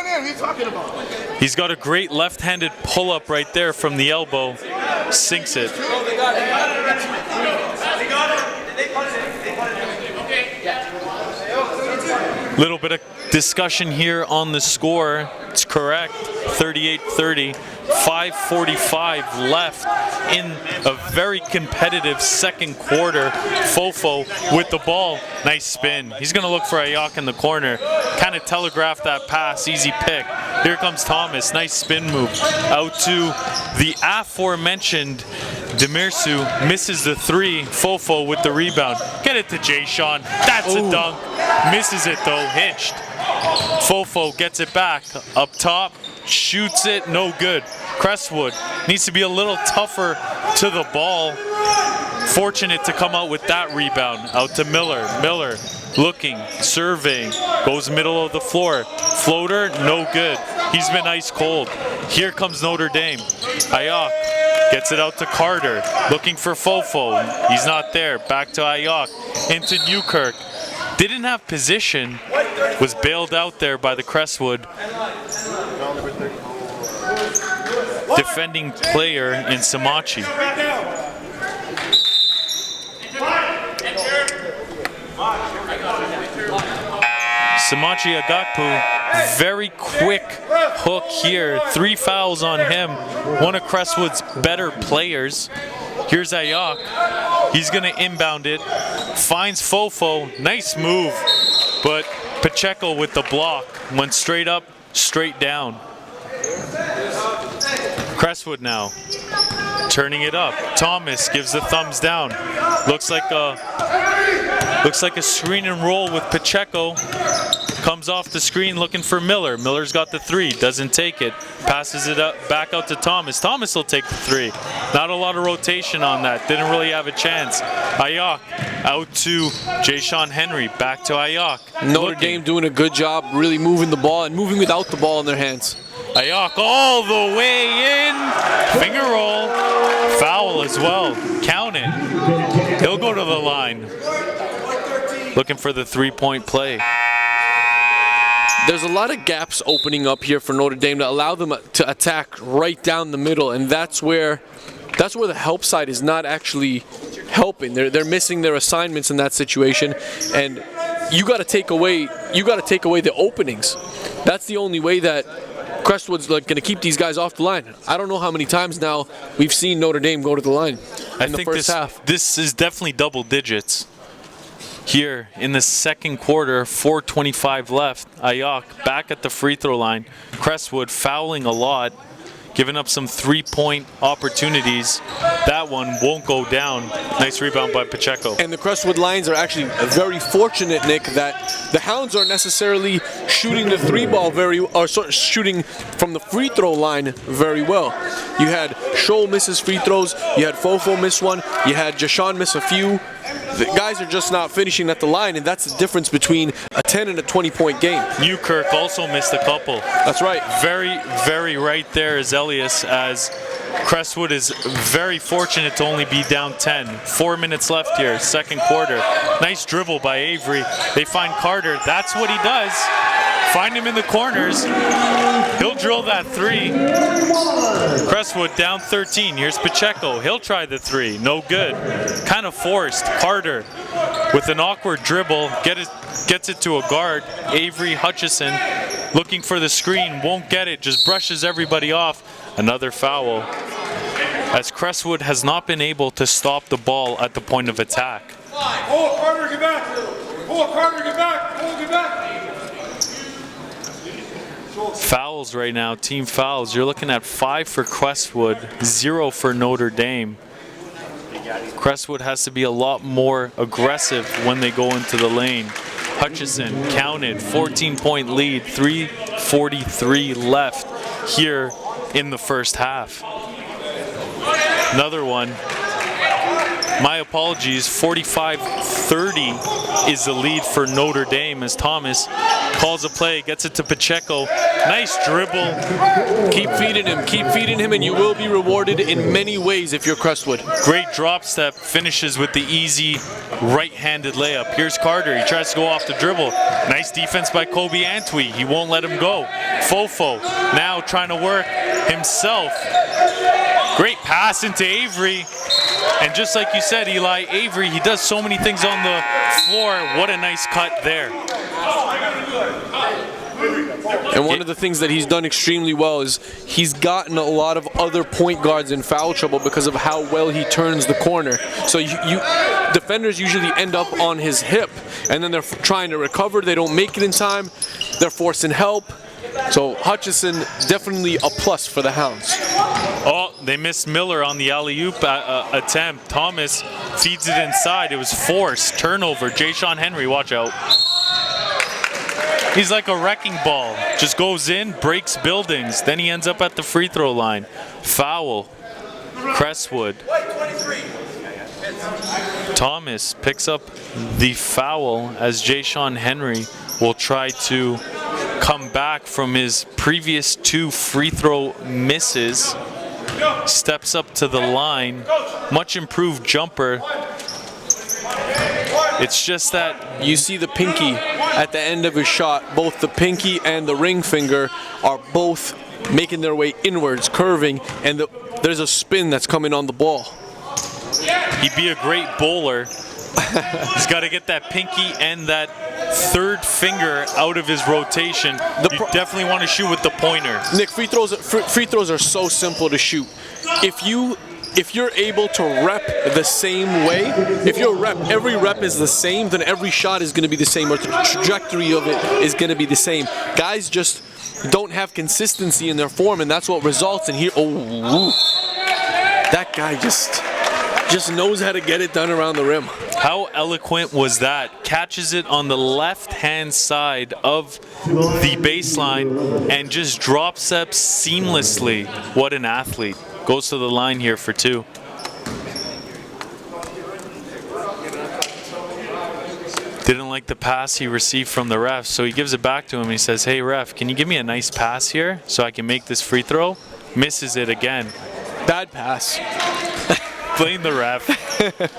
He's got a great left-handed pull-up right there from the elbow. Sinks it. Little bit of discussion here on the score. It's correct, 38-30. 5:45 left in a very competitive second quarter. Fofo with the ball. Nice spin. He's going to look for Ayach in the corner. Kind of telegraphed that pass. Easy pick. Here comes Thomas. Nice spin move. Out to the aforementioned Demirsu. Misses the 3. Fofo with the rebound. Get it to Jay-Sean. That's a dunk. Misses it though. Hitched. Fofo gets it back. Up top. Shoots it, no good. Crestwood needs to be a little tougher to the ball. Fortunate to come out with that rebound. Out to Miller. Miller looking, surveying, goes middle of the floor. Floater, no good. He's been ice cold. Here comes Notre Dame. Ayach gets it out to Carter, looking for Fofo. He's not there. Back to Ayach. Into Newkirk. Didn't have position, was bailed out there by the Crestwood defending player in Samachi. Samachi Agakpu, very quick hook here. 3 fouls on him. One of Crestwood's better players. Here's Ayach. He's going to inbound it. Finds Fofo. Nice move. But Pacheco with the block. Went straight up, straight down. Crestwood now. Turning it up. Thomas gives the thumbs down. Looks like a screen and roll with Pacheco. Comes off the screen looking for Miller. Miller's got the 3, doesn't take it. Passes it up back out to Thomas. Thomas will take the 3. Not a lot of rotation on that. Didn't really have a chance. Ayach out to Jay-Sean Henry. Back to Ayach. Notre Dame doing a good job really moving the ball and moving without the ball in their hands. Ayach all the way in. Finger roll. Foul as well. Count it. He'll go to the line. Looking for the 3-point play. There's a lot of gaps opening up here for Notre Dame to allow them to attack right down the middle, and that's where the help side is not actually helping. They're missing their assignments in that situation, and you got to take away the openings. That's the only way that Crestwood's going to keep these guys off the line. I don't know how many times now we've seen Notre Dame go to the line in the first half. This is definitely double digits. Here in the second quarter, 4:25 left. Ayach back at the free throw line. Crestwood fouling a lot, giving up some 3-point opportunities. That one won't go down. Nice rebound by Pacheco. And the Crestwood Lions are actually very fortunate, Nick, that the Hounds aren't necessarily shooting the three ball shooting from the free throw line very well. You had Scholl misses free throws, you had Fofo miss one, you had Jashawn miss a few. The guys are just not finishing at the line, and that's the difference between a 10 and a 20-point game. Newkirk also missed a couple. That's right. Very, very right there is Elias, as Crestwood is very fortunate to only be down 10. 4 minutes left here, second quarter. Nice dribble by Avery. They find Carter. That's what he does. Find him in the corners. He'll drill that three. Crestwood down 13. Here's Pacheco. He'll try the three. No good. Kind of forced. Carter with an awkward dribble gets it to a guard. Avery Hutchison looking for the screen. Won't get it. Just brushes everybody off. Another foul, as Crestwood has not been able to stop the ball at the point of attack. Hold, Carter, get back. Hold, Carter, get back. Hold, get back. Fouls right now, team fouls. You're looking at 5 for Crestwood, 0 for Notre Dame. Crestwood has to be a lot more aggressive when they go into the lane. Hutchison counted, 14-point lead, 3:43 left here in the first half. Another one. My apologies, 45-30 is the lead for Notre Dame, as Thomas calls a play, gets it to Pacheco. Nice dribble. Keep feeding him, and you will be rewarded in many ways if you're Crestwood. Great drop step, finishes with the easy right-handed layup. Here's Carter, he tries to go off the dribble. Nice defense by Kobe Antwi, he won't let him go. Fofo now trying to work himself. Great pass into Avery. And just like you said, Eli, Avery, he does so many things on the floor. What a nice cut there. And one of the things that he's done extremely well is he's gotten a lot of other point guards in foul trouble because of how well he turns the corner. So defenders usually end up on his hip, and then they're trying to recover. They don't make it in time. They're forcing help. So Hutchison, definitely a plus for the Hounds. Oh, they missed Miller on the alley-oop attempt. Thomas feeds it inside. It was forced. Turnover. Jashawn Henry, watch out. He's like a wrecking ball. Just goes in, breaks buildings. Then he ends up at the free throw line. Foul. Crestwood. Thomas picks up the foul as Jashawn Henry will try to come back from his previous 2 free throw misses. Steps up to the line. Much improved jumper. It's just that you see the pinky at the end of his shot. Both the pinky and the ring finger are both making their way inwards, curving, and there's a spin that's coming on the ball. He'd be a great bowler. He's got to get that pinky and that third finger out of his rotation. You definitely want to shoot with the pointer. Nick, free throws are so simple to shoot. If you're able to rep the same way, if every rep is the same, then every shot is going to be the same, or the trajectory of it is going to be the same. Guys just don't have consistency in their form, and that's what results in here. Oh, that guy just knows how to get it done around the rim. How eloquent was that? Catches it on the left-hand side of the baseline and just drop steps seamlessly. What an athlete. Goes to the line here for 2. Didn't like the pass he received from the ref, so he gives it back to him. He says, hey ref, can you give me a nice pass here so I can make this free throw? Misses it again. Bad pass. Blame the ref.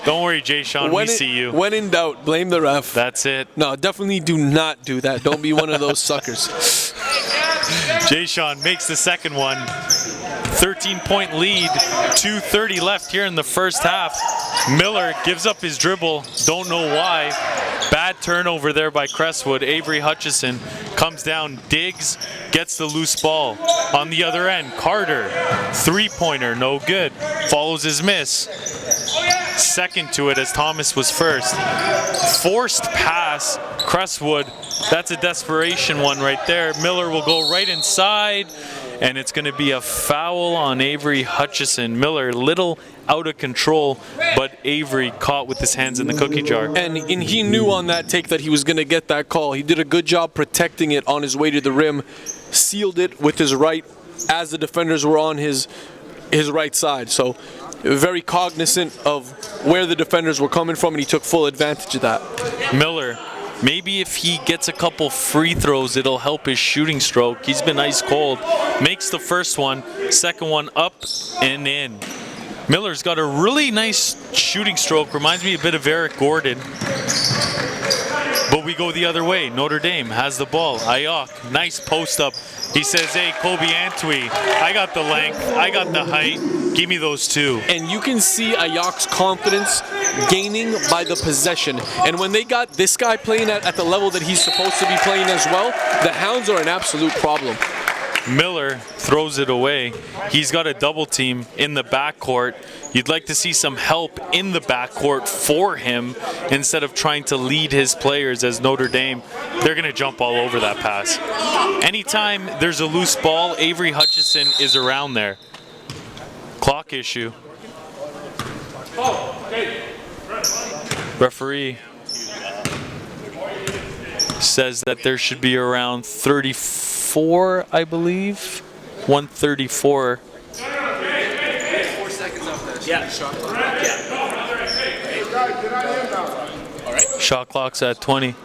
Don't worry, Jashawn, we see you. When in doubt, blame the ref. That's it. No, definitely do not do that. Don't be one of those suckers. Jashawn makes the second one. 13-point lead, 2:30 left here in the first half. Miller gives up his dribble, don't know why. Bad turnover there by Crestwood. Avery Hutchison comes down, digs, gets the loose ball. On the other end, Carter, three-pointer, no good. Follows his miss. Second to it as Thomas was first. Forced pass, Crestwood. That's a desperation one right there. Miller will go right inside. and it's going to be a foul on Avery Hutchison. Miller, little out of control, but Avery caught with his hands in the cookie jar. And he knew on that take that he was going to get that call. He did a good job protecting it on his way to the rim, sealed it with his right as the defenders were on his right side. So very cognizant of where the defenders were coming from, and he took full advantage of that. Miller, maybe if he gets a couple free throws, it'll help his shooting stroke. He's been ice cold. Makes the first one, second one up and in. Miller's got a really nice shooting stroke. Reminds me a bit of Eric Gordon. But we go the other way. Notre Dame has the ball. Ayok, nice post up. He says, hey, Kobe Antwi, I got the length, I got the height. Give me those two. And you can see Ayok's confidence gaining by the possession. And when they got this guy playing at the level that he's supposed to be playing as well, the Hounds are an absolute problem. Miller throws it away. He's got a double team in the backcourt. You'd like to see some help in the backcourt for him instead of trying to lead his players as Notre Dame. They're going to jump all over that pass. Anytime there's a loose ball, Avery Hutchison is around there. Clock issue. Referee says that there should be around 34, I believe. 134. 4 seconds up there. Yeah. Shot clock's at 20.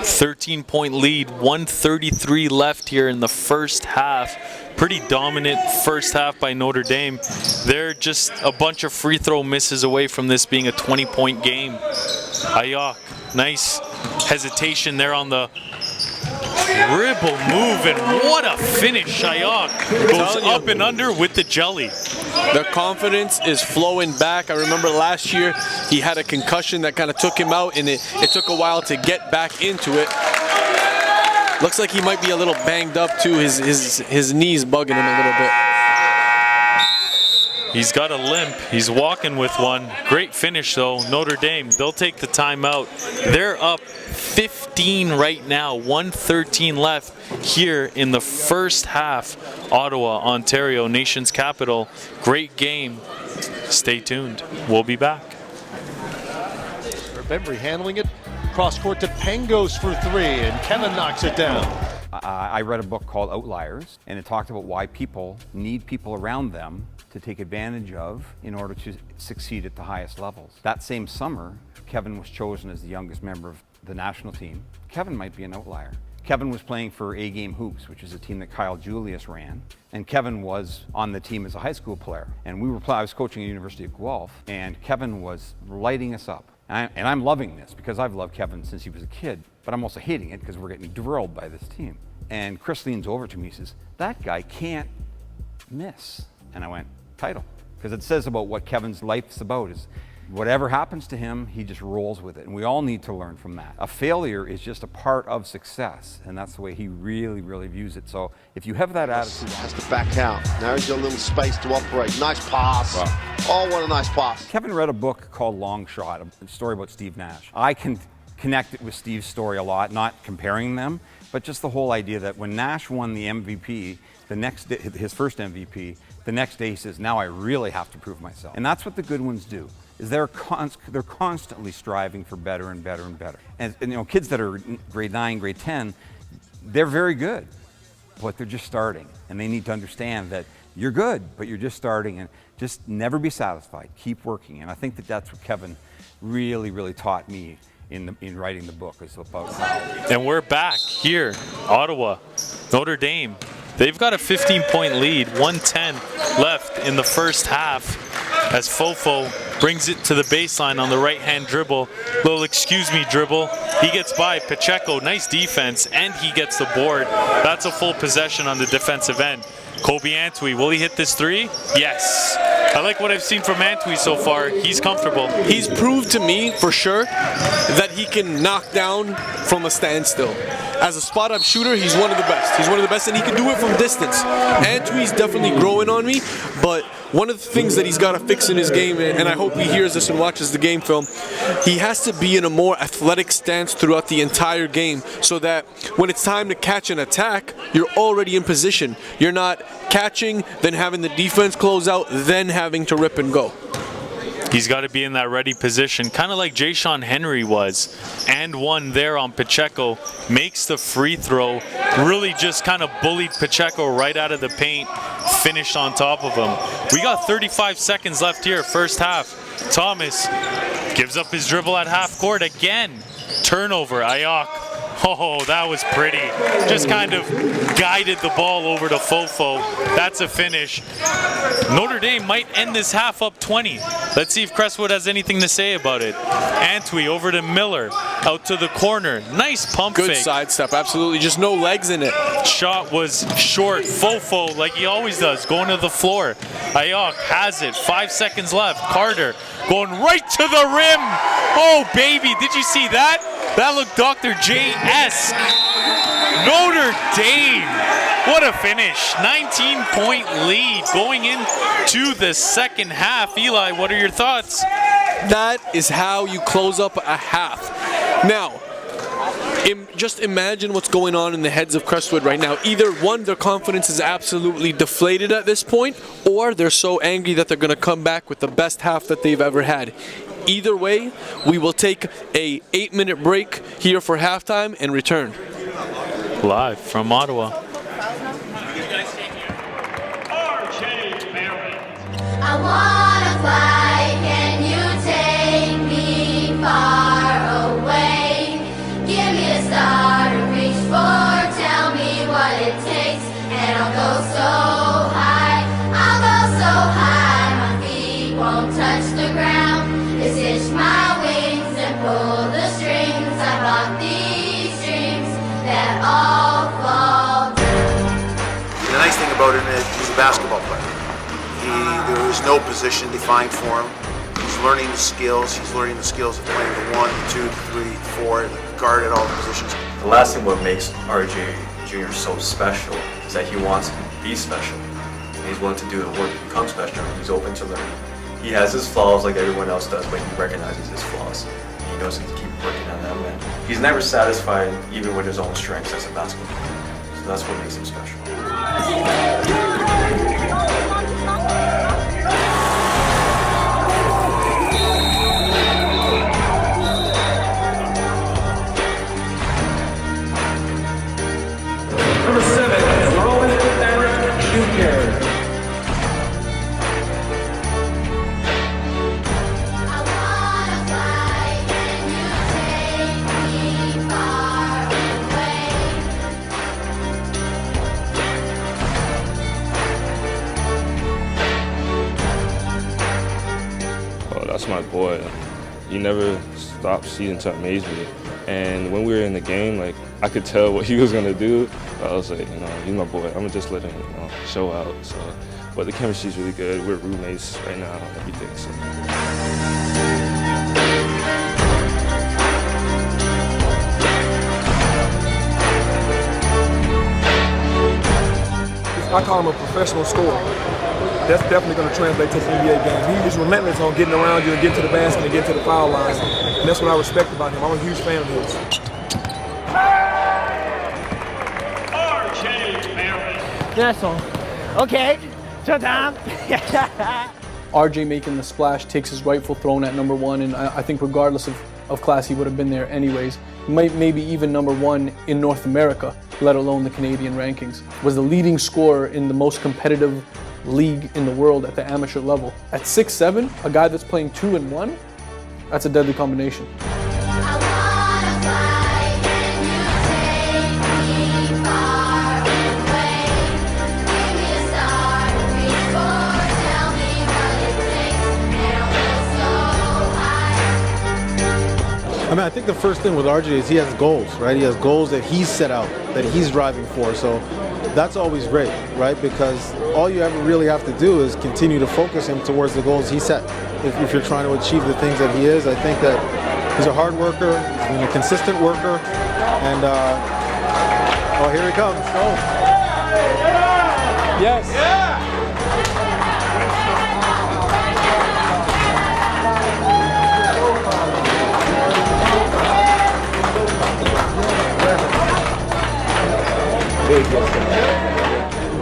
13-point lead, 1:33 left here in the first half. Pretty dominant first half by Notre Dame. They're just a bunch of free throw misses away from this being a 20-point game. Ayok, nice hesitation there on the dribble move, and what a finish. Ayok goes up and under with the jelly. The confidence is flowing back. I remember last year he had a concussion that kind of took him out, and it took a while to get back into it. Looks like he might be a little banged up too. His knees bugging him a little bit. He's got a limp. He's walking with one. Great finish though. Notre Dame, they'll take the timeout. They're up 15 right now. 1:13 left here in the first half. Ottawa, Ontario, nation's capital. Great game. Stay tuned. We'll be back. Bembry handling it. Cross court to Pangos for three, and Kevin knocks it down. I read a book called Outliers, and it talked about why people need people around them to take advantage of in order to succeed at the highest levels. That same summer, Kevin was chosen as the youngest member of the national team. Kevin might be an outlier. Kevin was playing for A-Game Hoops, which is a team that Kyle Julius ran, and Kevin was on the team as a high school player. And I was coaching at the University of Guelph, and Kevin was lighting us up. And I'm loving this because I've loved Kevin since he was a kid, but I'm also hating it because we're getting drilled by this team. And Chris leans over to me and says, that guy can't miss. And I went, title. Because it says about what Kevin's life's about is whatever happens to him, he just rolls with it. And we all need to learn from that. A failure is just a part of success. And that's the way he really, really views it. So if you have that attitude. Has to back out. Now he's got a little space to operate. Nice pass. Wow. Oh, what a nice pass. Kevin read a book called Long Shot, a story about Steve Nash. I can connect it with Steve's story a lot, not comparing them, but just the whole idea that when Nash won the MVP, the next day, his first MVP, the next day he says, now I really have to prove myself. And that's what the good ones do. Is they're constantly striving for better and better and better. And you know, kids that are grade 9, grade 10, they're very good, but they're just starting. And they need to understand that you're good, but you're just starting, and just never be satisfied. Keep working. And I think that that's what Kevin really, really taught me in writing the book. Is about how. And we're back here, Ottawa, Notre Dame. They've got a 15-point lead, 1:10 left in the first half as Fofo brings it to the baseline on the right-hand dribble. Little excuse me dribble. He gets by Pacheco, nice defense, and he gets the board. That's a full possession on the defensive end. Kobe Antwi, will he hit this three? Yes. I like what I've seen from Antwi so far. He's comfortable. He's proved to me, for sure, that he can knock down from a standstill. As a spot-up shooter, he's one of the best. He's one of the best, and he can do it from distance. Antui's definitely growing on me, but one of the things that he's got to fix in his game, and I hope he hears this and watches the game film, he has to be in a more athletic stance throughout the entire game so that when it's time to catch an attack, you're already in position. You're not catching, then having the defense close out, then having to rip and go. He's got to be in that ready position, kind of like Jayshawn Henry was, and one there on Pacheco, makes the free throw, really just kind of bullied Pacheco right out of the paint, finished on top of him. We got 35 seconds left here, first half. Thomas gives up his dribble at half court again. Turnover, Ayok. Oh, that was pretty. Just kind of guided the ball over to Fofo. That's a finish. Notre Dame might end this half up 20. Let's see if Crestwood has anything to say about it. Antwi over to Miller, out to the corner. Nice pump fake. Good sidestep, absolutely. Just no legs in it. Shot was short. Fofo, like he always does, going to the floor. Ayok has it. 5 seconds left. Carter going right to the rim. Oh, baby, did you see that? That looked Dr. J-esque. Notre Dame. What a finish. 19-point lead going into the second half. Eli, what are your thoughts? That is how you close up a half. Now, just imagine what's going on in the heads of Crestwood right now. Either one, their confidence is absolutely deflated at this point, or they're so angry that they're going to come back with the best half that they've ever had. Either way, we will take a 8-minute break here for halftime and return. Live from Ottawa. I wanna fly, can you take me far away? Give me a star to reach for, tell me what it takes, and I'll go so high, my feet won't touch the ground. Just hitch my wings and pull the strings. I brought these dreams that all fall through. The nice thing about him is he's a basketball player. There is no position defined for him. He's learning the skills. He's learning the skills of playing the 1, the 2, the 3, the 4, the guard at all the positions. The last thing what makes RJ Jr. so special is that he wants to be special. And he's willing to do the work to become special. He's open to learning. He has his flaws like everyone else does, but he recognizes his flaws. He knows he can keep working on them. And he's never satisfied even with his own strengths as a basketball player. So that's what makes him special. Number 7, Rowan Eric Jr. That's my boy. He never stopped seeking to amaze me. And when we were in the game, like, I could tell what he was gonna do. I was like, he's my boy. I'm gonna just let him, show out. So, but the chemistry's really good. We're roommates right now and everything. So. I call him a professional scorer. That's definitely going to translate to the NBA game. He is relentless on getting around you and getting to the basket and getting to the foul lines. And that's what I respect about him. I'm a huge fan of his. That's all. Okay, showtime. RJ making the splash takes his rightful throne at number 1, and I think regardless of class, he would have been there anyways. Maybe even number 1 in North America, let alone the Canadian rankings. Was the leading scorer in the most competitive league in the world at the amateur level. At 6'7", a guy that's playing 2 and 1, that's a deadly combination. I think the first thing with RJ is he has goals, right? He has goals that he's set out, that he's driving for. So that's always great, right? Because all you ever really have to do is continue to focus him towards the goals he set. If you're trying to achieve the things that he is, I think that He's a hard worker, he's been a consistent worker, and oh, here he comes. Oh. Yes.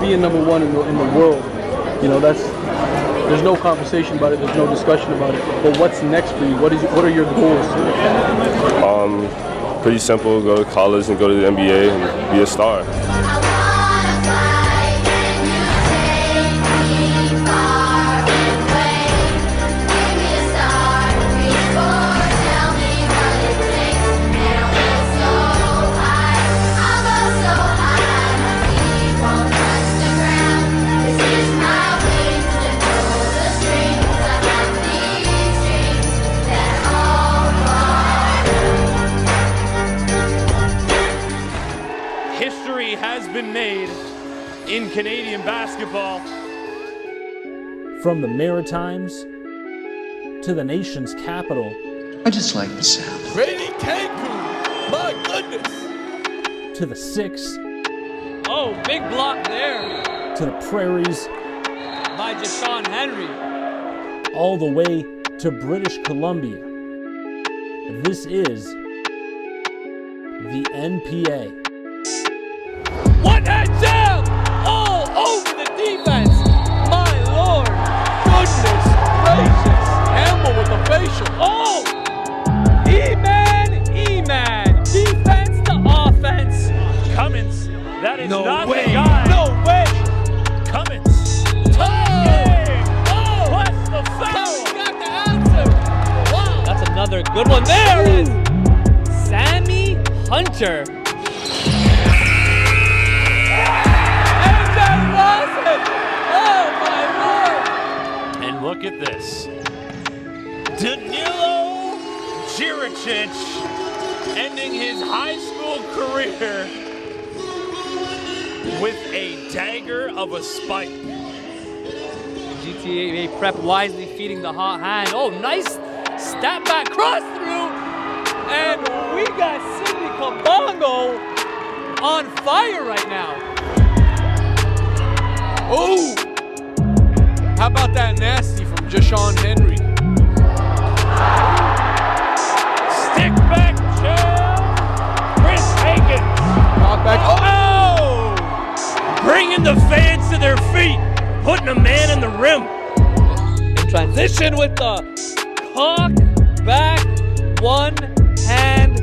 Being number one in the world, you know, there's no conversation about it, there's no discussion about it. But what's next for you? What are your goals? Pretty simple, go to college and go to the NBA and be a star. Made in Canadian basketball. From the Maritimes to the nation's capital. I just like the sound. Brady Cancun, my goodness. To the 6. Oh, big block there. To the prairies. By Deshaun Henry. All the way to British Columbia. This is the NPA. One hand jam! All over the defense! My lord! Goodness gracious! Campbell with the facial. Oh! E-man! Defense to offense. Cummins, that is no not way. the guy. No way! Cummins. What's the foul? Got the answer. Wow! That's another good one. There is Sammy Hunter. Look at this. Danilo Jiricic ending his high school career with a dagger of a spike. GTA prep wisely feeding the hot hand. Oh, nice step back cross through. And we got Sidney Kabongo on fire right now. Oh! How about that nasty from Deshaun Henry? Stick back jam. Chris Hagan. Not back. Oh! Bringing the fans to their feet. Putting a man in the rim. In transition with the cock back one hand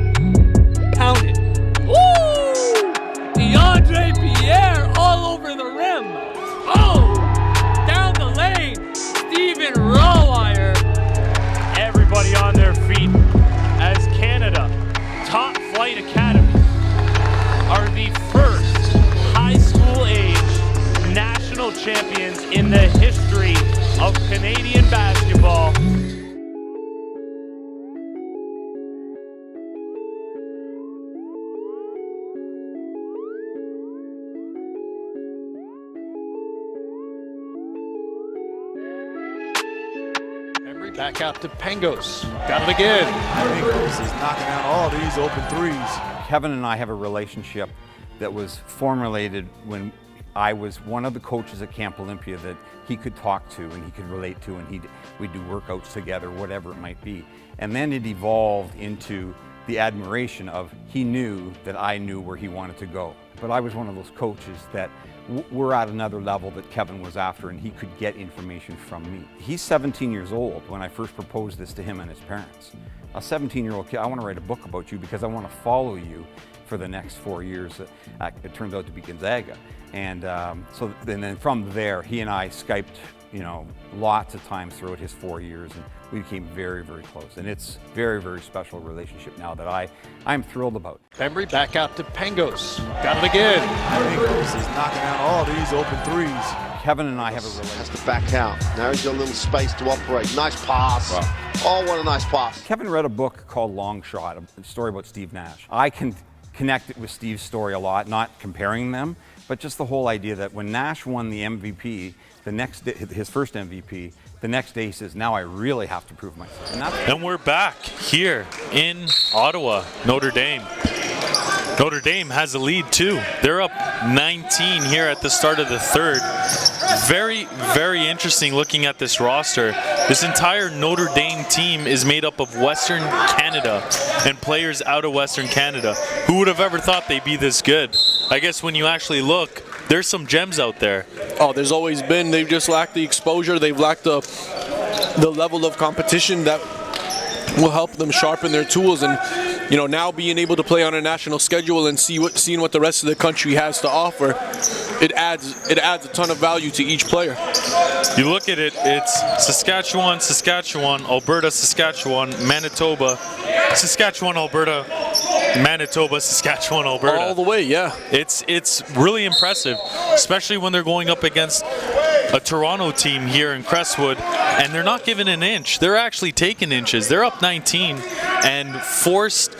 pounded. Woo! DeAndre Pierre all over the rim. Oh! Down the lane, Stephen Rawwire. Everybody on their feet as Canada Top Flight Academy are the first high school age national champions in the history of Canadian basketball. Back out to Pangos. Got it again. Pangos is knocking out all these open threes. Kevin and I have a relationship that was formulated when I was one of the coaches at Camp Olympia that he could talk to and he could relate to, and we'd do workouts together, whatever it might be. And then it evolved into the admiration of he knew that I knew where he wanted to go. But I was one of those coaches that we're at another level that Kevin was after, and he could get information from me. He's 17 years old when I first proposed this to him and his parents. A 17-year-old kid, I want to write a book about you because I want to follow you for the next 4 years. It turns out to be Gonzaga. And then from there, he and I Skyped, lots of times throughout his 4 years, and we became very, very close. And it's a very, very special relationship now that I'm thrilled about. Bembry back out to Pangos. Got it again. Pangos is knocking out all these open threes. Kevin and I have a relationship. Has to back out. Now he's got a little space to operate. Nice pass. Wow. Oh, what a nice pass. Kevin read a book called Long Shot, a story about Steve Nash. I can connect it with Steve's story a lot, not comparing them, But just the whole idea that when Nash won the MVP, the next day, his first MVP, the next day he says, now I really have to prove myself. And we're back here in Ottawa, Notre Dame. Notre Dame has a lead too. They're up 19 here at the start of the third. Very, very interesting looking at this roster. This entire Notre Dame team is made up of Western Canada and players out of Western Canada. Who would have ever thought they'd be this good? I guess when you actually look, there's some gems out there. Oh, there's always been. They've just lacked the exposure. They've lacked the level of competition that will help them sharpen their tools. And now being able to play on a national schedule and seeing what the rest of the country has to offer, it adds a ton of value to each player. You look at it, it's Saskatchewan, Alberta, Saskatchewan, Manitoba, Saskatchewan, Alberta, Manitoba, Saskatchewan, Alberta. All the way, yeah. It's really impressive, especially when they're going up against a Toronto team here in Crestwood, and they're not giving an inch. They're actually taking inches. They're up 19 and forced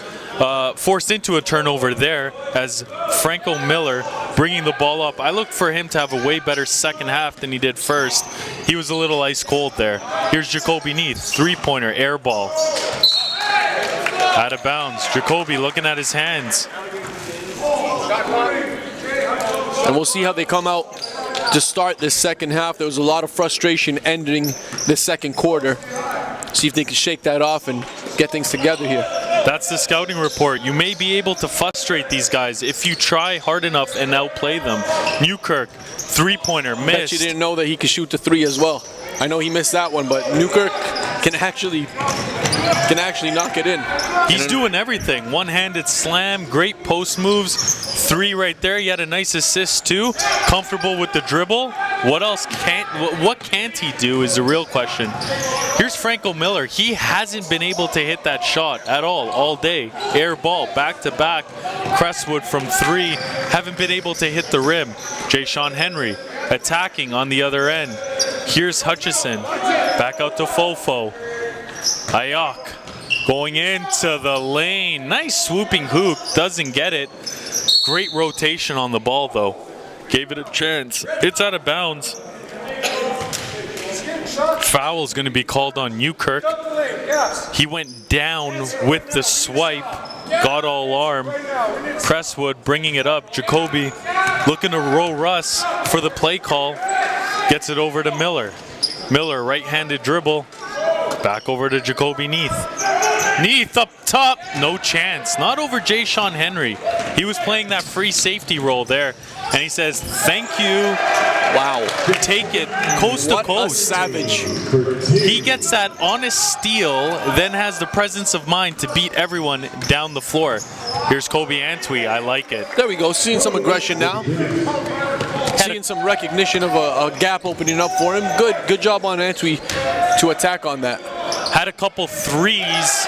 into a turnover there as Franco Miller bringing the ball up. I looked for him to have a way better second half than he did first. He was a little ice cold there. Here's Jacoby Neath, three-pointer, air ball. Out of bounds. Jacoby looking at his hands. And we'll see how they come out to start this second half. There was a lot of frustration ending the second quarter. See if they can shake that off and get things together here. That's the scouting report. You may be able to frustrate these guys if you try hard enough and outplay them. Newkirk, three-pointer, missed. Bet you didn't know that he could shoot the three as well. I know he missed that one, but Newkirk can actually knock it in. He's doing everything. One-handed slam, great post moves, three right there. He had a nice assist too. Comfortable with the dribble. What can't he do is the real question. Here's Franco Miller. He hasn't been able to hit that shot at all day. Air ball, back-to-back. Crestwood from three. Haven't been able to hit the rim. Jay-Sean Henry attacking on the other end. Here's Hutchison. Back out to Fofo. Ayok going into the lane. Nice swooping hoop. Doesn't get it. Great rotation on the ball, though. Gave it a chance. It's out of bounds. Foul's going to be called on Newkirk. He went down with the swipe. Got all arm. Crestwood bringing it up. Jacoby looking to roll Russ for the play call. Gets it over to Miller. Miller, right-handed dribble. Back over to Jacoby Neath. Neath up top. No chance. Not over Jay-Sean Henry. He was playing that free safety role there. And he says, thank you. Wow. Take it coast to coast. What a savage. He gets that honest steal, then has the presence of mind to beat everyone down the floor. Here's Kobe Antwi. I like it. There we go. Seeing some aggression now. Seeing some recognition of a gap opening up for him. Good job on Antwi to attack on that. Had a couple threes.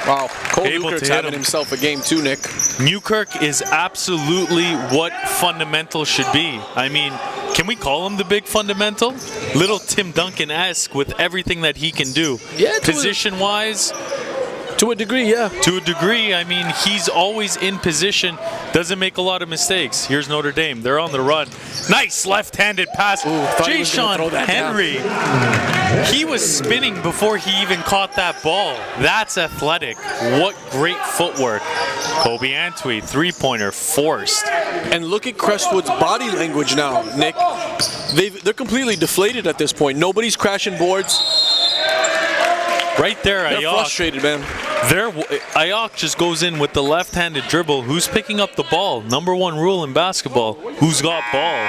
Wow, Cole Newkirk's having himself a game too, Nick. Newkirk is absolutely what fundamental should be. I mean, can we call him the big fundamental? Little Tim Duncan-esque with everything that he can do. Yeah, position-wise. To a degree, yeah. To a degree, I mean, he's always in position, doesn't make a lot of mistakes. Here's Notre Dame. They're on the run. Nice left-handed pass. Jay-Sean Henry. He was spinning before he even caught that ball. That's athletic. What great footwork. Kobe Antwi, three-pointer, forced. And look at Crestwood's body language now, Nick. They're completely deflated at this point. Nobody's crashing boards. Right there, They're Ayok. frustrated, man. Ayok just goes in with the left-handed dribble. Who's picking up the ball? Number one rule in basketball. Who's got ball?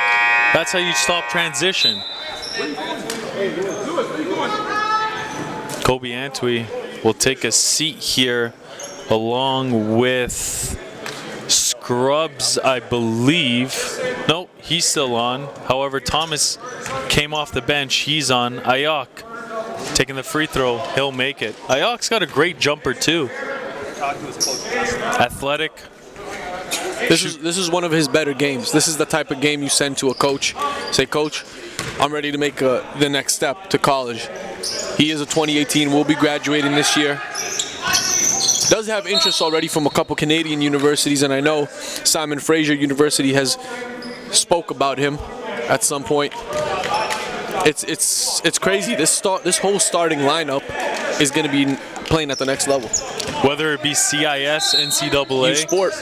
That's how you stop transition. Kobe Antwi will take a seat here along with Scrubs, I believe. Nope, he's still on. However, Thomas came off the bench. He's on. Ayok taking the free throw. He'll make it. Ayok's got a great jumper too. Athletic. This is one of his better games. This is the type of game you send to a coach. Say, Coach, I'm ready to make the next step to college. He is a 2018, will be graduating this year. Does have interest already from a couple Canadian universities, and I know Simon Fraser University has spoke about him at some point. It's crazy. This whole starting lineup is going to be playing at the next level. Whether it be CIS, NCAA. U Sport.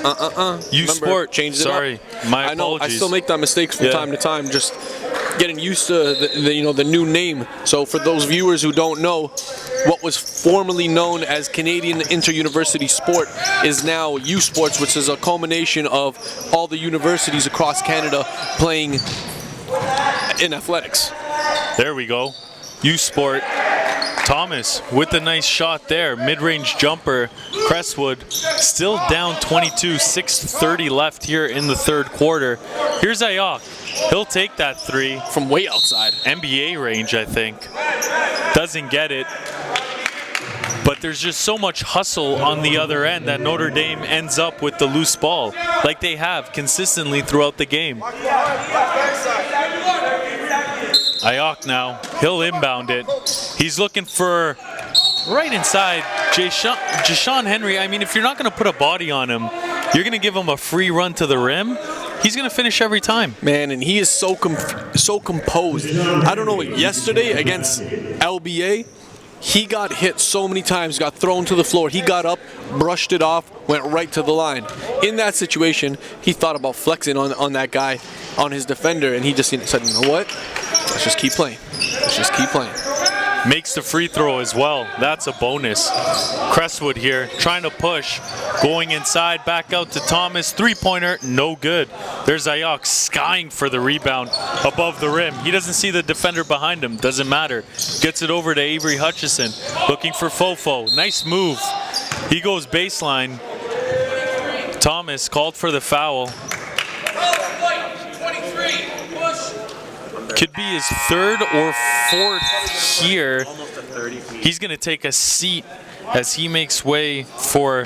U Sport. Changed it Sorry, up. my I know. apologies. I still make that mistake from time to time. Just getting used to the new name. So for those viewers who don't know, what was formerly known as Canadian Inter-University Sport is now U Sports, which is a culmination of all the universities across Canada playing in athletics. There we go. U Sport. Thomas with a nice shot there. Mid-range jumper. Crestwood still down 22. 6:30 left here in the third quarter. Here's Ayok. He'll take that three. From way outside. NBA range, I think. Doesn't get it. But there's just so much hustle on the other end that Notre Dame ends up with the loose ball, like they have consistently throughout the game. Ayok now, he'll inbound it. He's looking for right inside Jashawn Henry. I mean, if you're not going to put a body on him, you're going to give him a free run to the rim. He's going to finish every time. Man, and he is so composed. I don't know, yesterday against LBA, he got hit so many times, got thrown to the floor. He got up, brushed it off, went right to the line. In that situation, he thought about flexing on that guy, on his defender, and he just said, you know what? Let's just keep playing. Let's just keep playing. Makes the free throw as well. That's a bonus. Crestwood here trying to push. Going inside, back out to Thomas. Three-pointer, no good. There's Ayok skying for the rebound above the rim. He doesn't see the defender behind him. Doesn't matter. Gets it over to Avery Hutchison. Looking for Fofo. Nice move. He goes baseline. Thomas called for the foul. Could be his third or fourth here. He's going to take a seat as he makes way for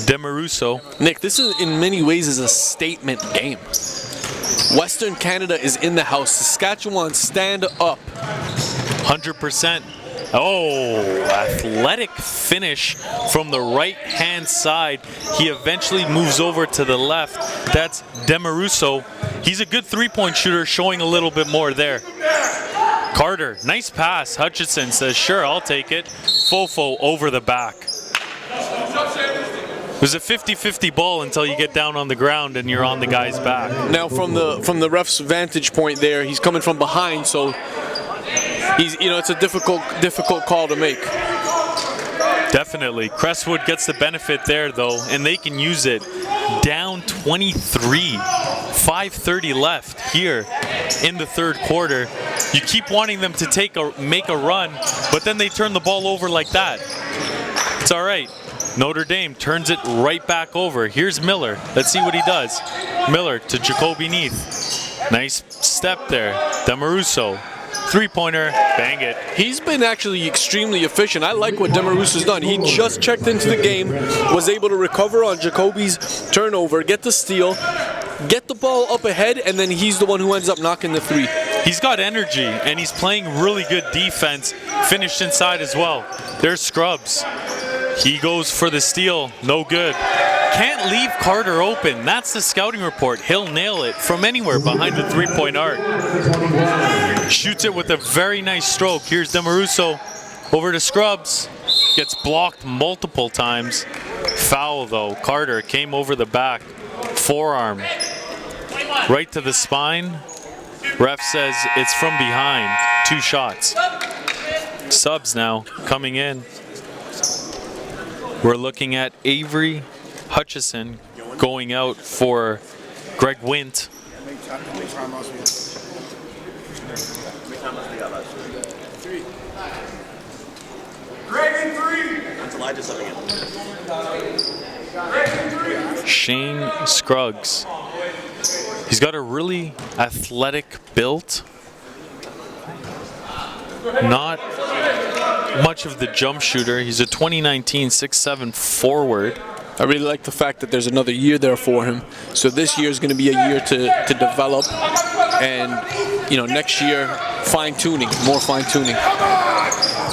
Demaruso. Nick, this is in many ways is a statement game. Western Canada is in the house. Saskatchewan, stand up. 100%. Oh, athletic finish from the right-hand side. He eventually moves over to the left. That's Demaruso. He's a good three-point shooter, showing a little bit more there. Carter, nice pass. Hutchison says, sure, I'll take it. Fofo over the back. It was a 50-50 ball until you get down on the ground and you're on the guy's back. Now from the ref's vantage point there, he's coming from behind, so it's a difficult call to make. Definitely. Crestwood gets the benefit there, though, and they can use it. Down 23. 5:30 left here in the third quarter. You keep wanting them to make a run, but then they turn the ball over like that. It's all right. Notre Dame turns it right back over. Here's Miller. Let's see what he does. Miller to Jacoby Neath. Nice step there. Demaruso. Three-pointer, bang it. He's been actually extremely efficient. I like what Demaruso's done. He just checked into the game, was able to recover on Jacoby's turnover, get the steal, get the ball up ahead, and then he's the one who ends up knocking the three. He's got energy, and he's playing really good defense, finished inside as well. There's Scrubs. He goes for the steal, no good. Can't leave Carter open. That's the scouting report. He'll nail it from anywhere behind the three-point arc. Shoots it with a very nice stroke. Here's Demaruso over to Scrubs. Gets blocked multiple times. Foul though. Carter came over the back. Forearm. Right to the spine. Ref says it's from behind. 2 shots. Subs now coming in. We're looking at Avery Hutchison going out for Greg Wint. Shane Scruggs. He's got a really athletic build. Not much of the jump shooter. He's a 2019 6'7" forward. I really like the fact that there's another year there for him. So this year is going to be a year to develop, and next year fine-tuning, more fine-tuning.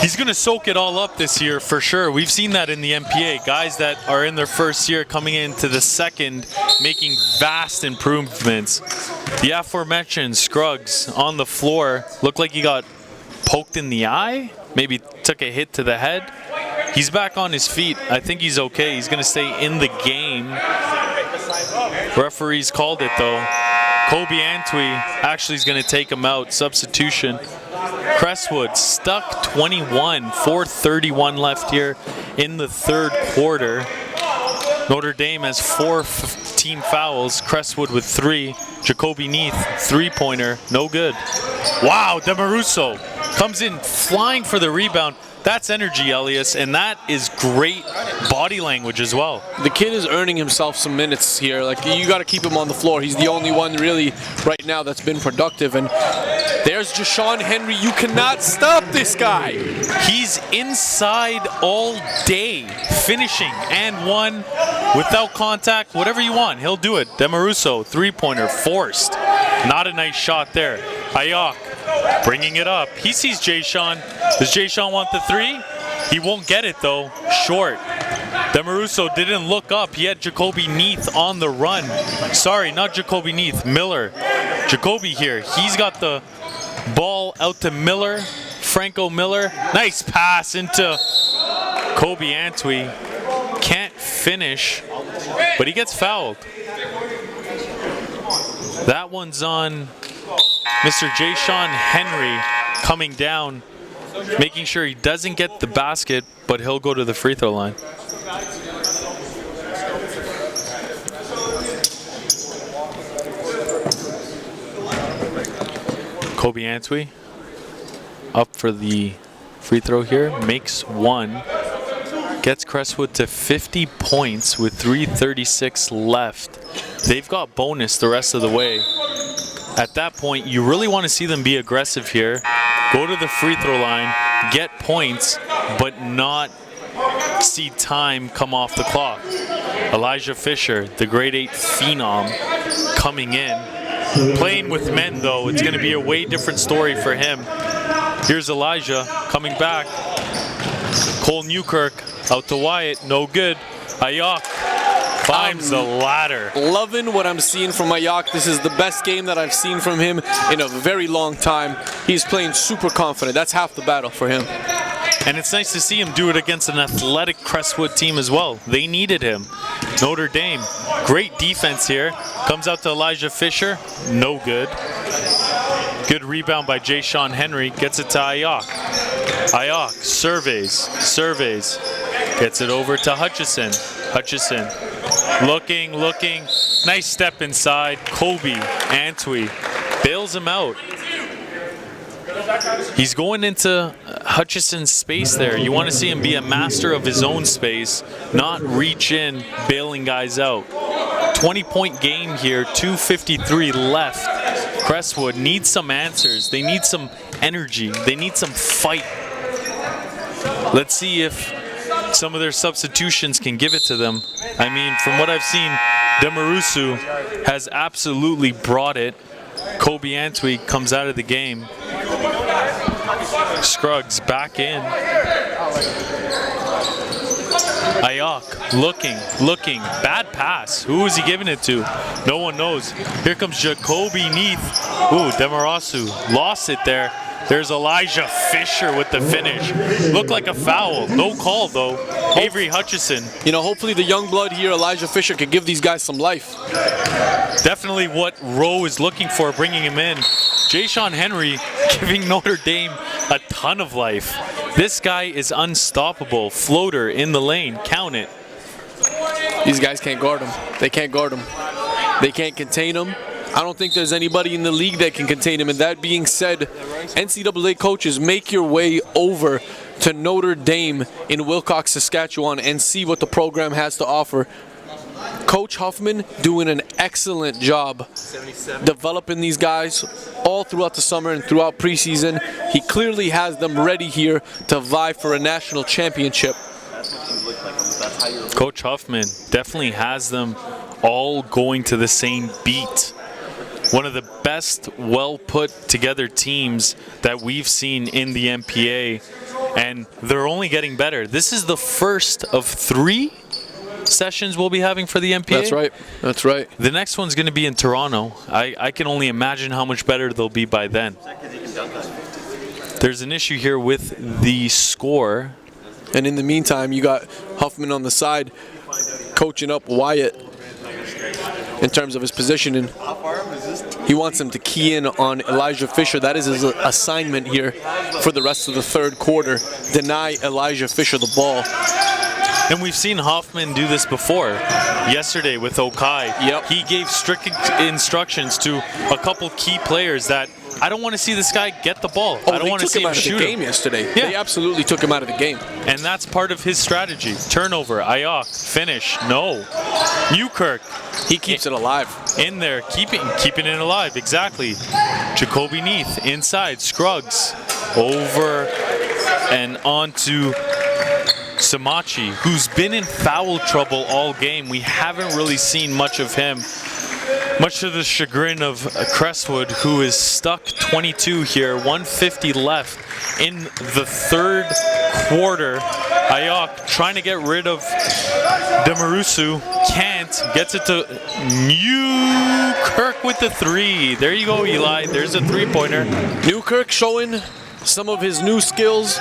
He's going to soak it all up this year for sure. We've seen that in the NPA. Guys that are in their first year coming into the second, making vast improvements. The aforementioned Scruggs on the floor looked like he got poked in the eye, maybe took a hit to the head. He's back on his feet. I think he's okay. He's going to stay in the game. Referees called it though. Kobe Antwi actually is going to take him out. Substitution. Crestwood stuck 21, 4:31 left here in the third quarter. Notre Dame has 4 team fouls. Crestwood with 3. Jacoby Neath, 3-pointer, no good. Wow, Demaruso comes in flying for the rebound. That's energy, Elias, and that is great body language as well. The kid is earning himself some minutes here. Like, you got to keep him on the floor. He's the only one really right now that's been productive. And there's Jashawn Henry. You cannot stop this guy. He's inside all day, finishing and one without contact, whatever you want. He'll do it. Demaruso, 3-pointer, forced. Not a nice shot there. Ayok bringing it up. He sees Jay-Sean. Does Jay-Sean want the 3? He won't get it though. Short. Demaruso didn't look up. He had Jacoby Neath on the run. Sorry, not Jacoby Neath. Miller. Jacoby here. He's got the ball out to Miller. Franco Miller. Nice pass into Kobe Antwi. Can't finish, but he gets fouled. That one's on Mr. Jay-Sean Henry coming down, making sure he doesn't get the basket, but he'll go to the free throw line. Kobe Antwi up for the free throw here, makes one, gets Crestwood to 50 points with 3:36 left. They've got bonus the rest of the way. At that point, you really want to see them be aggressive here, go to the free throw line, get points, but not see time come off the clock. Elijah Fisher, the grade 8 phenom, coming in. Playing with men, though, it's going to be a way different story for him. Here's Elijah coming back. Cole Newkirk out to Wyatt, no good. Ayok climbs the ladder. Loving what I'm seeing from Ayok. This is the best game that I've seen from him in a very long time. He's playing super confident. That's half the battle for him. And it's nice to see him do it against an athletic Crestwood team as well. They needed him. Notre Dame, great defense here. Comes out to Elijah Fisher, no good. Good rebound by Jay-Sean Henry, gets it to Ayok. Ayok surveys, gets it over to Hutchison. Hutchison, looking, nice step inside. Kobe Antwi bails him out. He's going into Hutchison's space there. You want to see him be a master of his own space, not reach in, bailing guys out. 20-point game here, 2:53 left. Crestwood needs some answers. They need some energy. They need some fight. Let's see if some of their substitutions can give it to them. I mean, from what I've seen, Demaruso has absolutely brought it. Kobe Antwi comes out of the game. Scruggs back in. Ayok looking, bad pass. Who is he giving it to? No one knows. Here comes Jacoby Neath. Ooh, Demaruso lost it there. There's Elijah Fisher with the finish. Looked like a foul. No call, though. Avery Hutchison. You know, hopefully the young blood here, Elijah Fisher, could give these guys some life. Definitely what Rowe is looking for, bringing him in. Jay-Sean Henry giving Notre Dame a ton of life. This guy is unstoppable. Floater in the lane. Count it. These guys can't guard him. They can't guard him. They can't contain him. I don't think there's anybody in the league that can contain him. And that being said, NCAA coaches, make your way over to Notre Dame in Wilcox, Saskatchewan, and see what the program has to offer. Coach Huffman doing an excellent job developing these guys all throughout the summer and throughout preseason. He clearly has them ready here to vie for a national championship. Coach Huffman definitely has them all going to the same beat. one of the best, well put together teams that we've seen in the MPA, and they're only getting better. This is the first of 3 sessions we'll be having for the MPA. That's right. The next one's going to be in Toronto. I can only imagine how much better they'll be by then. There's an issue here with the score. And in the meantime, you got Huffman on the side coaching up Wyatt in terms of his positioning. He wants him to key in on Elijah Fisher. That is his assignment here for the rest of the third quarter. Deny Elijah Fisher the ball. And we've seen Hoffman do this before. Yesterday with Okai, he gave strict instructions to a couple key players that I don't want to see this guy get the ball. I don't want to see him shoot him. They took him out of the game yesterday. They absolutely took him out of the game. And that's part of his strategy. Turnover, Ayok, finish, no. Newkirk. He keeps it alive. In there, keeping it alive, exactly. Jacoby Neath, inside, Scruggs, over and onto Samachi, who's been in foul trouble all game. We haven't really seen much of him, much to the chagrin of Crestwood, who is stuck 22 here, 150 left in the third quarter. Ayok trying to get rid of Demarusu, can't, gets it to Newkirk with the 3. There you go, Eli, there's a 3-pointer. Newkirk showing some of his new skills,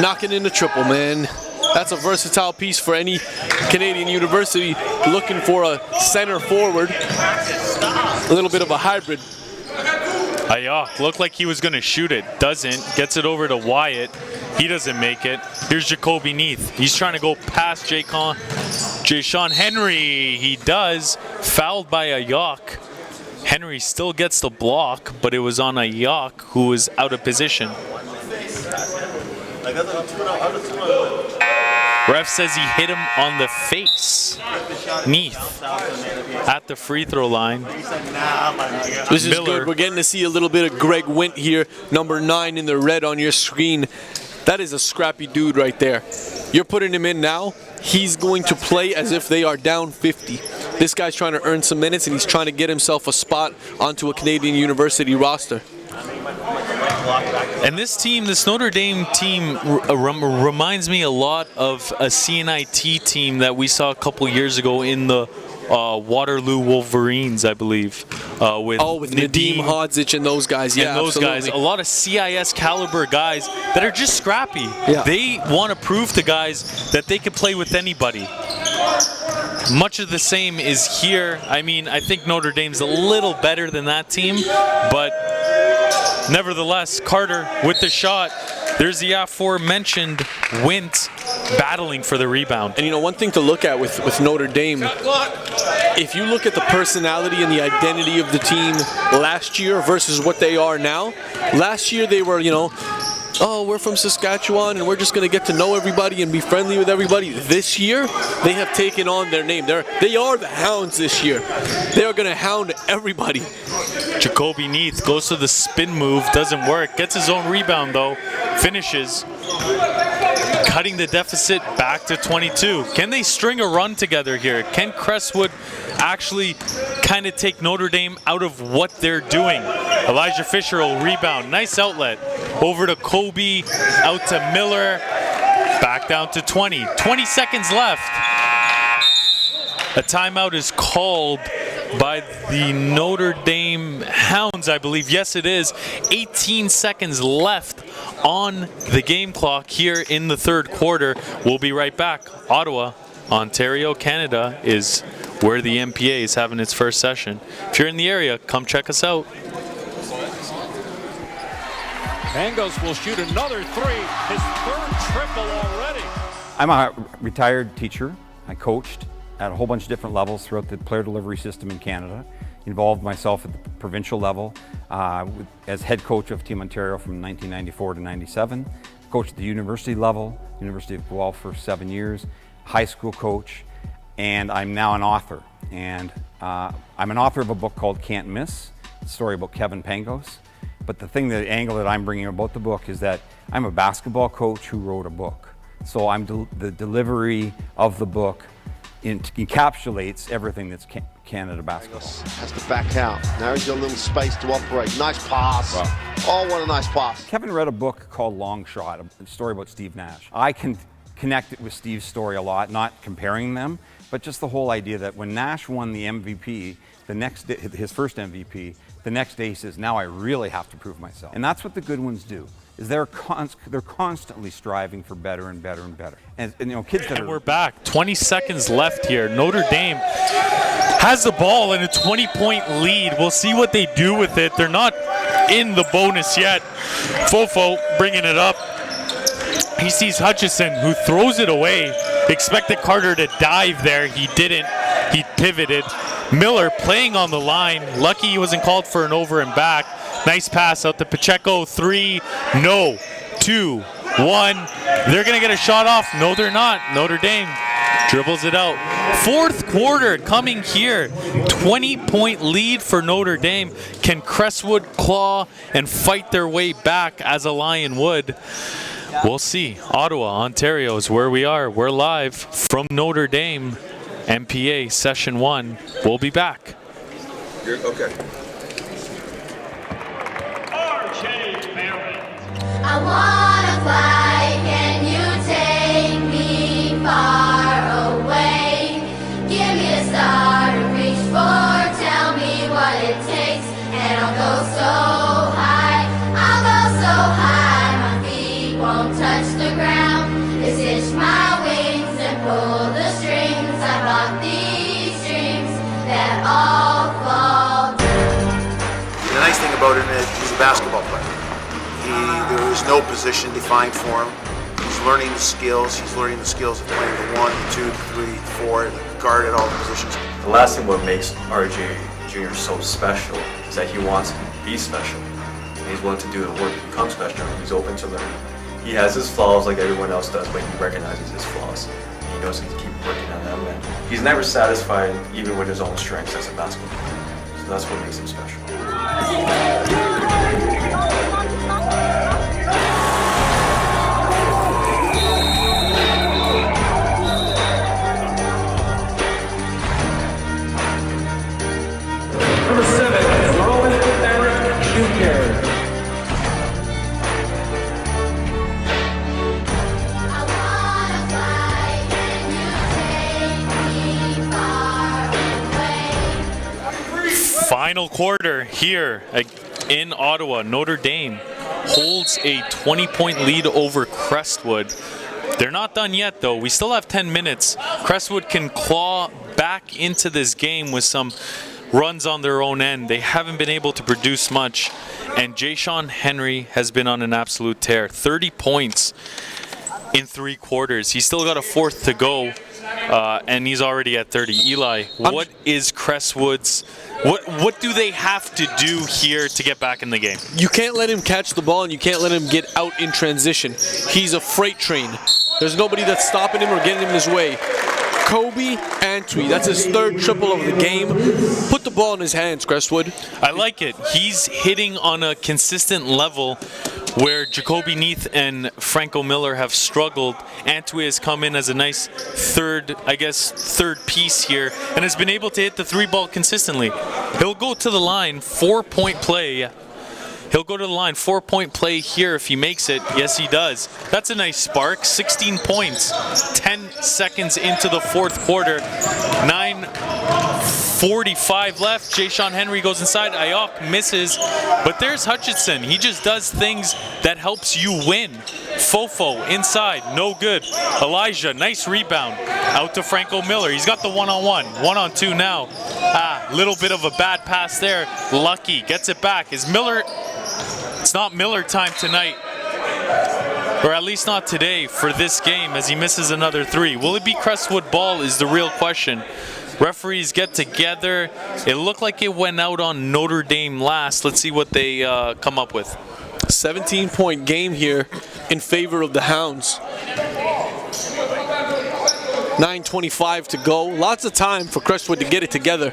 knocking in the triple, man. That's a versatile piece for any Canadian university looking for a center forward. A little bit of a hybrid. Ayok looked like he was going to shoot it. Doesn't. Gets it over to Wyatt. He doesn't make it. Here's Jacoby Neath. He's trying to go past Jaysean Henry. He does. Fouled by Ayok. Henry still gets the block, but it was on Ayok, who was out of position. Ref says he hit him on the face. Neath at the free throw line. This is good. We're getting to see a little bit of Greg Wint here, number 9 in the red on your screen. That is a scrappy dude right there. You're putting him in now. He's going to play as if they are down 50. This guy's trying to earn some minutes, and he's trying to get himself a spot onto a Canadian university roster. And this team, this Notre Dame team, reminds me a lot of a CNIT team that we saw a couple years ago in the Waterloo Wolverines, I believe. With Nadim Hodzic and those guys. Yeah, and those guys. A lot of CIS caliber guys that are just scrappy. Yeah. They want to prove to guys that they can play with anybody. Much of the same is here. I mean, I think Notre Dame's a little better than that team, but nevertheless, Carter with the shot. There's the aforementioned Wint battling for the rebound. And you know, one thing to look at with Notre Dame, if you look at the personality and the identity of the team last year versus what they are now, last year they were, you know, oh, we're from Saskatchewan and we're just going to get to know everybody and be friendly with everybody. This year, they have taken on their name. They are the Hounds this year. They are going to hound everybody. Jacoby Neath goes to the spin move, doesn't work. Gets his own rebound though, finishes. Cutting the deficit back to 22. Can they string a run together here? Can Crestwood actually kind of take Notre Dame out of what they're doing? Elijah Fisher will rebound. Nice outlet. Over to Kobe, out to Miller. Back down to 20. 20 seconds left. A timeout is called by the Notre Dame Hounds, I believe. Yes, it is. 18 seconds left on the game clock here in the third quarter. We'll be right back. Ottawa, Ontario, Canada is where the MPA is having its first session. If you're in the area, come check us out. Pangos will shoot another 3, his third triple already. I'm a retired teacher. I coached at a whole bunch of different levels throughout the player delivery system in Canada. Involved myself at the provincial level as head coach of Team Ontario from 1994 to 97. Coached at the university level, University of Guelph for 7 years, high school coach, and I'm now an author. And I'm an author of a book called Can't Miss, a story about Kevin Pangos. But the angle that I'm bringing about the book is that I'm a basketball coach who wrote a book. So I'm the delivery of the book encapsulates everything that's Canada basketball. Has to back out. Now he's got a little space to operate. Nice pass. Wow. Oh, what a nice pass. Kevin read a book called Long Shot, a story about Steve Nash. I can connect it with Steve's story a lot, not comparing them, but just the whole idea that when Nash won the MVP, the next day, his first MVP, the next day he says, now I really have to prove myself. And that's what the good ones do. Is they're constantly striving for better and better and better. And you know, kids that and we're back. 20 seconds left here. Notre Dame has the ball in a 20-point lead. We'll see what they do with it. They're not in the bonus yet. Fofo bringing it up. He sees Hutchison, who throws it away. Expected Carter to dive there. He didn't. He pivoted. Miller playing on the line. Lucky he wasn't called for an over and back. Nice pass out to Pacheco. 3, no. 2, 1. They're going to get a shot off. No, they're not. Notre Dame dribbles it out. Fourth quarter coming here. 20-point lead for Notre Dame. Can Crestwood claw and fight their way back as a Lion would? We'll see. Ottawa, Ontario is where we are. We're live from Notre Dame. MPA Session 1. We'll be back. Okay. I wanna fly, can you take me far away? Give me a star to reach for, tell me what it takes, and I'll go so high, my feet won't touch the ground. Just hitch my wings and pull the strings. I brought these dreams that all fall down. The nice thing about him is he's a basketball player. There is no position defined for him. He's learning the skills. He's learning the skills of playing the 1, 2, 3, 4, guard at all the positions. The last thing what makes RJ Jr. so special is that he wants to be special. And he's willing to do the work to become special. He's open to learning. He has his flaws like everyone else does, but he recognizes his flaws. He knows he can keep working on them. And he's never satisfied even with his own strengths as a basketball player. So that's what makes him special. Number 7, Rowan Eric Jr. Final quarter here in Ottawa. Notre Dame holds a 20-point lead over Crestwood. They're not done yet, though. We still have 10 minutes. Crestwood can claw back into this game with some runs on their own end. They haven't been able to produce much. And Ja'Shawn Henry has been on an absolute tear. 30 points in 3 quarters. He's still got a fourth to go, and he's already at 30. Eli, what is Crestwood's... What do they have to do here to get back in the game? You can't let him catch the ball and you can't let him get out in transition. He's a freight train. There's nobody that's stopping him or getting him in his way. Kobe Antwi, that's his 3rd triple of the game. Put the ball in his hands, Crestwood. I like it. He's hitting on a consistent level where Jacoby Neath and Franco Miller have struggled. Antwi has come in as a nice third piece here and has been able to hit the 3-ball consistently. He'll go to the line, 4-point play. He'll go to the line, 4-point play here if he makes it. Yes, he does. That's a nice spark. 16 points. 10 seconds into the 4th quarter. 9:45 left. Ja'Shawn Henry goes inside. Ayok misses. But there's Hutchinson. He just does things that helps you win. Fofo inside. No good. Elijah, nice rebound. Out to Franco Miller. He's got the 1-on-1. 1-on-2 now. Little bit of a bad pass there. Lucky gets it back. Is Miller... It's not Miller time tonight, or at least not today for this game as he misses another 3. Will it be Crestwood ball is the real question. Referees get together. It looked like it went out on Notre Dame last. Let's see what they come up with. 17-point game here in favor of the Hounds. 9:25 to go. Lots of time for Crestwood to get it together.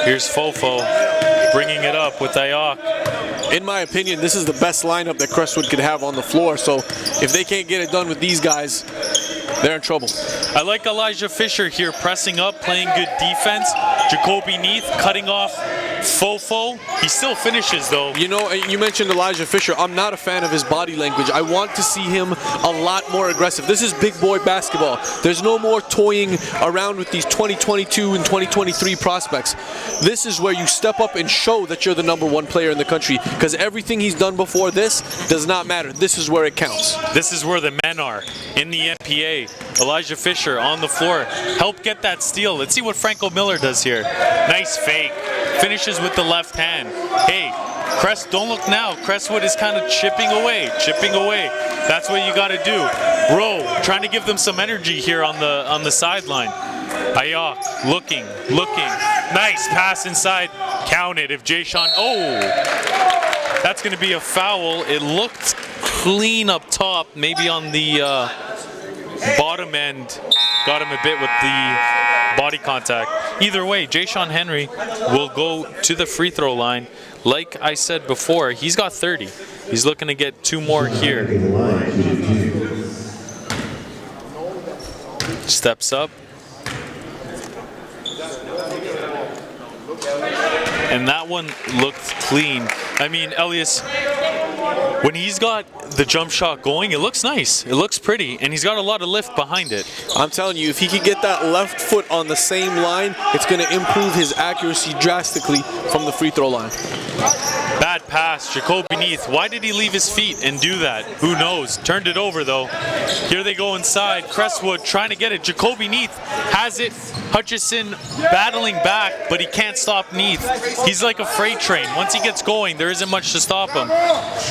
Here's Fofo bringing it up with Ayok. In my opinion, this is the best lineup that Crestwood could have on the floor. So if they can't get it done with these guys, they're in trouble. I like Elijah Fisher here pressing up, playing good defense. Jacoby Neath cutting off Fofo. He still finishes though. You know, you mentioned Elijah Fisher. I'm not a fan of his body language. I want to see him a lot more aggressive. This is big boy basketball. There's no more toying around with these 2022 and 2023 prospects. This is where you step up and show that you're the #1 player in the country, because everything he's done before this does not matter. This is where it counts. This is where the men are in the NPA. Elijah Fisher on the floor. Help get that steal. Let's see what Franco Miller does here. Nice fake. Finishes with the left hand. Hey, don't look now. Crestwood is kind of chipping away. That's what you got to do. Rowe trying to give them some energy here on the sideline. Ayok looking. Nice pass inside. Count it if Jay-Sean. Oh, that's going to be a foul. It looked clean up top, maybe on the bottom end. Got him a bit with the body contact. Either way, Jay-Sean Henry will go to the free throw line. Like I said before, he's got 30. He's looking to get 2 more here. Steps up. And that one looked clean. I mean, Elias, when he's got the jump shot going, it looks nice. It looks pretty, and he's got a lot of lift behind it. I'm telling you, if he could get that left foot on the same line, it's going to improve his accuracy drastically from the free throw line. Bad pass, Jacoby Neath. Why did he leave his feet and do that? Who knows? Turned it over though. Here they go inside. Crestwood trying to get it. Jacoby Neath has it. Hutchison battling back, but he can't stop Neath. He's like a freight train. Once he gets going, there isn't much to stop him.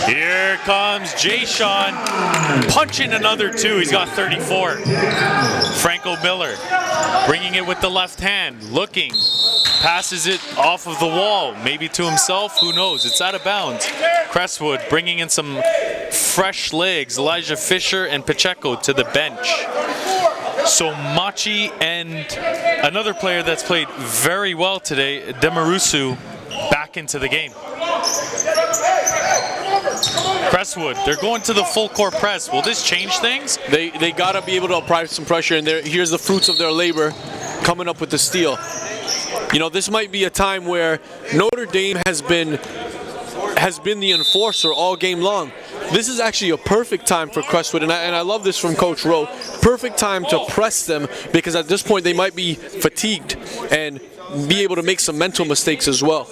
Here comes Jay-Sean. Punching another 2. He's got 34. Franco Miller bringing it with the left hand. Looking. Passes it off of the wall, maybe to himself, who knows, it's out of bounds. Crestwood bringing in some fresh legs, Elijah Fisher and Pacheco to the bench. So Machi and another player that's played very well today, Demarusu, back into the game. Crestwood, they're going to the full court press. Will this change things? They got to be able to apply some pressure, and here's the fruits of their labor coming up with the steal. You know, this might be a time where Notre Dame has been the enforcer all game long. This is actually a perfect time for Crestwood, and I love this from Coach Rowe. Perfect time to press them, because at this point they might be fatigued and be able to make some mental mistakes as well.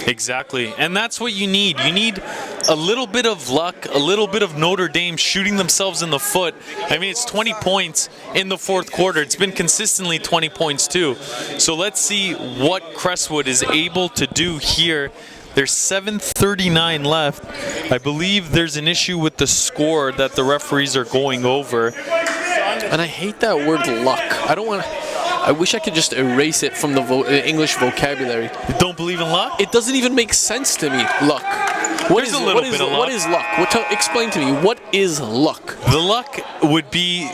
Exactly, and that's what you need. You need a little bit of luck, a little bit of Notre Dame shooting themselves in the foot. I mean, it's 20 points in the fourth quarter. It's been consistently 20 points too. So let's see what Crestwood is able to do here. There's 7:39 left. I believe there's an issue with the score that the referees are going over. And I hate that word luck. I wish I could just erase it from the English vocabulary. You don't believe in luck? It doesn't even make sense to me. Luck. What is luck? Explain to me, what is luck? The luck would be,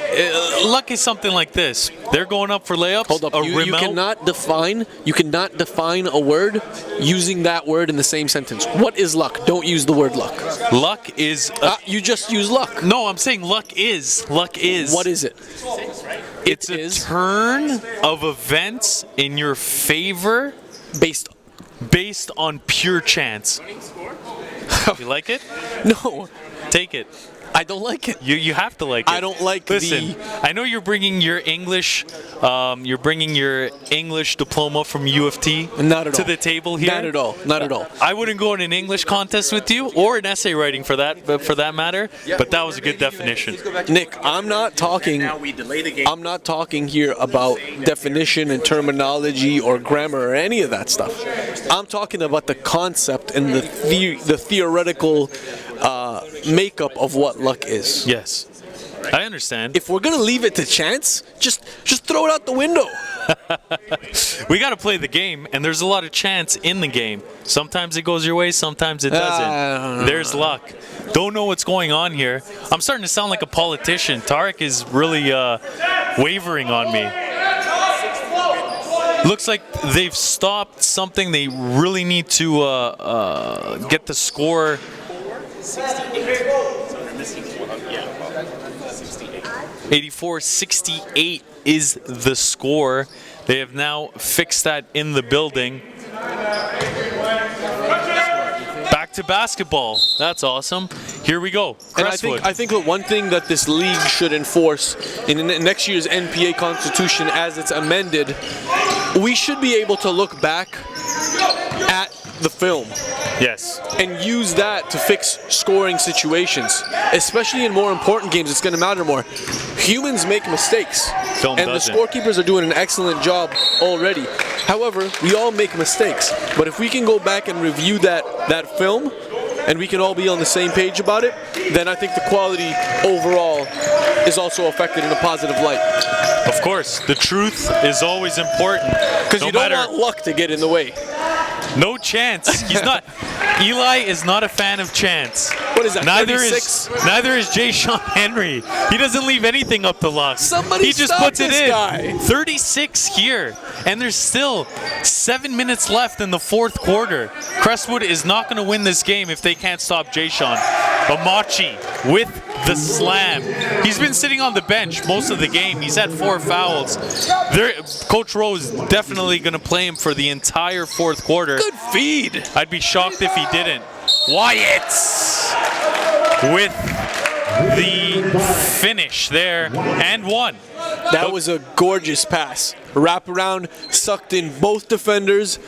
luck is something like this. They're going up for layups. Hold up, you cannot define a word using that word in the same sentence. What is luck? Don't use the word luck. Luck is... you just use luck. No, I'm saying luck is. Luck is. What is it? It's a turn of events in your favor based on pure chance. You like it? No. Take it. I don't like it. You have to like it. I don't like Listen, I know you're bringing your English diploma from U of T to the table here. Not at all. Not at all. I wouldn't go in an English contest with you, or an essay writing for that matter. But that was a good definition. Nick, I'm not talking here about definition and terminology or grammar or any of that stuff. I'm talking about the concept and the theoretical makeup of what luck is. Yes, I understand. If we're gonna leave it to chance, just throw it out the window. We got to play the game, and there's a lot of chance in the game. Sometimes it goes your way, sometimes it doesn't. There's luck. Don't know what's going on here. I'm starting to sound like a politician. Tarek is really wavering on me. Looks like they've stopped something. They really need to get the score. 68. So they're missing one. Yeah. 68. 84-68 is the score. They have now fixed that in the building. Back to basketball. That's awesome. Here we go. Crestwood. And I think that one thing that this league should enforce in next year's NPA Constitution as it's amended, we should be able to look back at the film. Yes. And use that to fix scoring situations. Especially in more important games, it's going to matter more. Humans make mistakes. Film and doesn't. the scorekeepers are doing an excellent job already. However, we all make mistakes. But if we can go back and review that film, and we can all be on the same page about it, then I think the quality overall is also affected in a positive light. Of course, the truth is always important. Because you don't want luck to get in the way. No chance. He's not. Eli is not a fan of chance. What is that? Neither 36? Neither is Jay Sean Henry. He doesn't leave anything up to luck. Somebody he just stop puts it this in. guy. 36 here, and there's still 7 minutes left in the fourth quarter. Crestwood is not going to win this game if they can't stop Jay Sean. Amachi with the slam. He's been sitting on the bench most of the game. He's had 4 fouls. Coach Rowe is definitely going to play him for the entire fourth quarter. Good feed. I'd be shocked if he didn't. Wyatt with the finish there and one. That was a gorgeous pass. Wrap around, sucked in both defenders.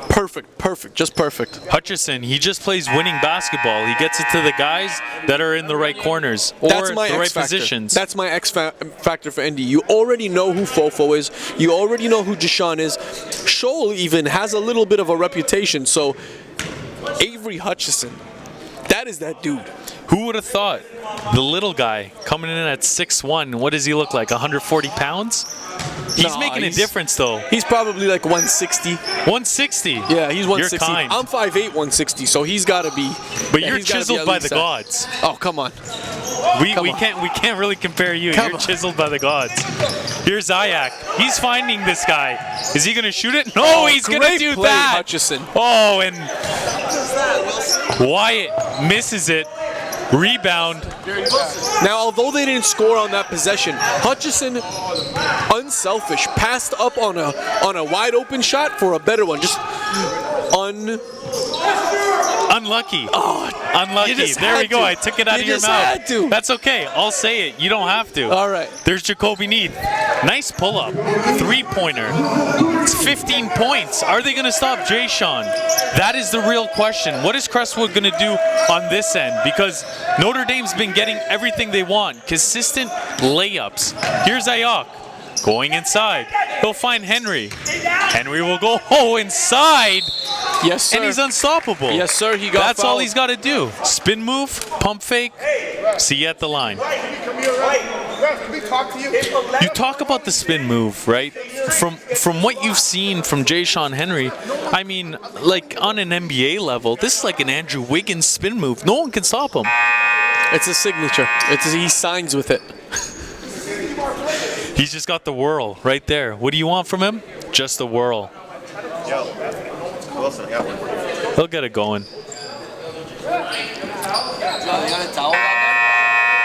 Perfect, just perfect. Hutchison, he just plays winning basketball. He gets it to the guys that are in the right corners or That's my the right X factor. positions. That's my X factor for ND. You already know who Fofo is. You already know who Deshaun is. Scholl even has a little bit of a reputation. So Avery Hutchison, that is that dude. Who would have thought? The little guy coming in at 6'1". What does he look like? 140 pounds? He's making a difference, though. He's probably like 160. 160? Yeah, he's 160. You're kind. I'm 5'8", 160, so he's got to be. But you're chiseled by the gods. Oh, come on. We can't really compare you. You're chiseled by the gods. Here's Zayak. He's finding this guy. Is he going to shoot it? No, he's going to do play, that. Hutchison. Oh, and Wyatt misses it. Rebound. Now, although they didn't score on that possession, Hutchison, unselfish, passed up on a wide open shot for a better one. Just unlucky. Oh, unlucky. There we go. I took it out of your mouth. Had to. That's okay. I'll say it. You don't have to. All right. There's Jacoby Neath. Nice pull-up. Three-pointer. It's 15 points. Are they going to stop Jay Sean? That is the real question. What is Crestwood going to do on this end? Because Notre Dame's been getting everything they want. Consistent layups. Here's Ayok. Going inside. He'll find Henry. Henry will go inside. Yes, sir. And he's unstoppable. Yes, sir. He got That's all fouled. he's got to do. Spin move, pump fake. See you at the line. You talk about the spin move, right? From what you've seen from Jay Sean Henry, I mean, like on an NBA level, this is like an Andrew Wiggins spin move. No one can stop him. It's a signature. He signs with it. He's just got the whirl right there. What do you want from him? Just the whirl. He'll get it going.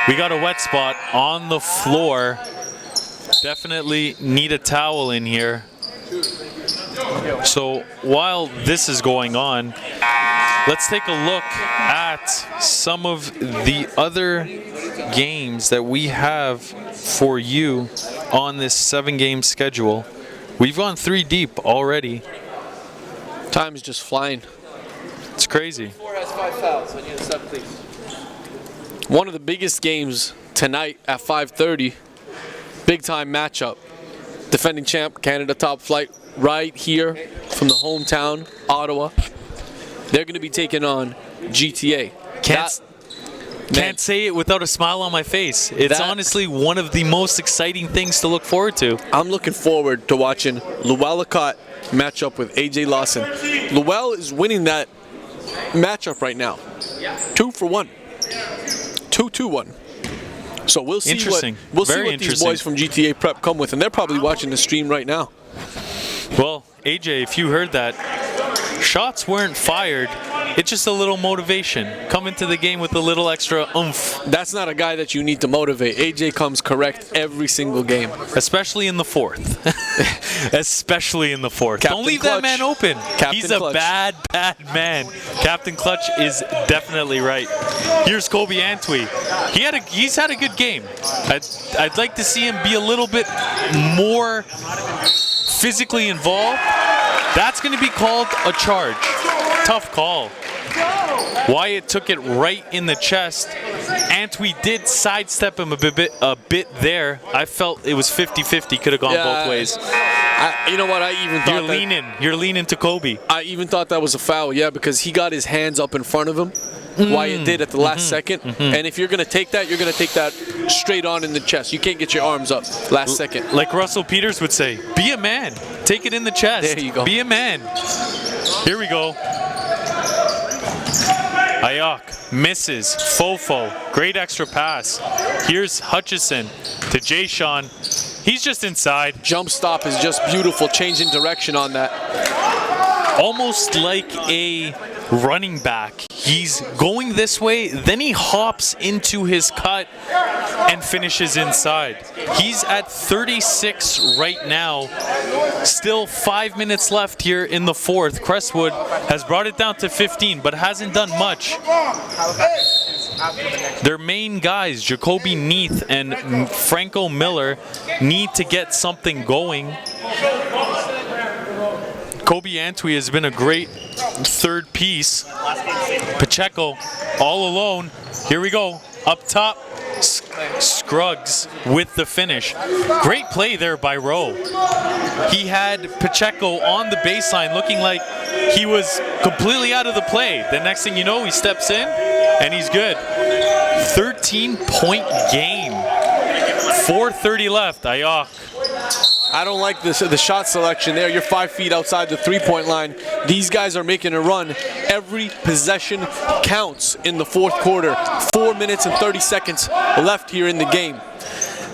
We got a wet spot on the floor. Definitely need a towel in here. So while this is going on, let's take a look at some of the other games that we have for you on this 7-game schedule. We've gone 3 deep already. Time is just flying. It's crazy. 4 has 5 fouls. I need a 7, please. One of the biggest games tonight at 5:30. Big time matchup. Defending champ, Canada top flight, right here from the hometown, Ottawa. They're going to be taking on GTA. Can't say it without a smile on my face. It's honestly one of the most exciting things to look forward to. I'm looking forward to watching Luell Lacotte match up with AJ Lawson. Luell is winning that matchup right now. 2-for-1. 2-2-1. So we'll see what these boys from GTA Prep come with, and they're probably watching the stream right now. Well, AJ, if you heard that, shots weren't fired. It's just a little motivation. Come into the game with a little extra oomph. That's not a guy that you need to motivate. AJ comes correct every single game. Especially in the fourth. Especially in the fourth. Captain Don't leave Clutch. that man open. He's a Clutch. bad man. Captain Clutch is definitely right. Here's Kobe Antwi. He's had a good game. I'd like to see him be a little bit more physically involved. That's going to be called a charge. Tough call. Wyatt took it right in the chest. Antwi did sidestep him a bit there. I felt it was 50-50. Could have gone both ways. You know what? I even thought You're leaning to Kobe. I even thought that was a foul, because he got his hands up in front of him. Wyatt did at the last second. And if you're going to take that, you're going to take that straight on in the chest. You can't get your arms up last second. Like Russell Peters would say, be a man. Take it in the chest. There you go. Be a man. Here we go. Ayok misses. Fofo. Great extra pass. Here's Hutchison to Jay Sean. He's just inside. Jump stop is just beautiful. Changing direction on that. Almost like a running back. He's going this way, then he hops into his cut and finishes inside. He's at 36 right now. Still 5 minutes left here in the fourth. Crestwood has brought it down to 15, but hasn't done much. Their main guys, Jacoby Neath and Franco Miller, need to get something going. Kobe Antwi has been a great third piece. Pacheco all alone. Here we go. Up top, Scruggs with the finish. Great play there by Rowe. He had Pacheco on the baseline looking like he was completely out of the play. The next thing you know, he steps in and he's good. 13-point game. 4:30 left. Ayok. I don't like the shot selection there. You're 5 feet outside the three-point line. These guys are making a run. Every possession counts in the fourth quarter. 4 minutes and 30 seconds left here in the game.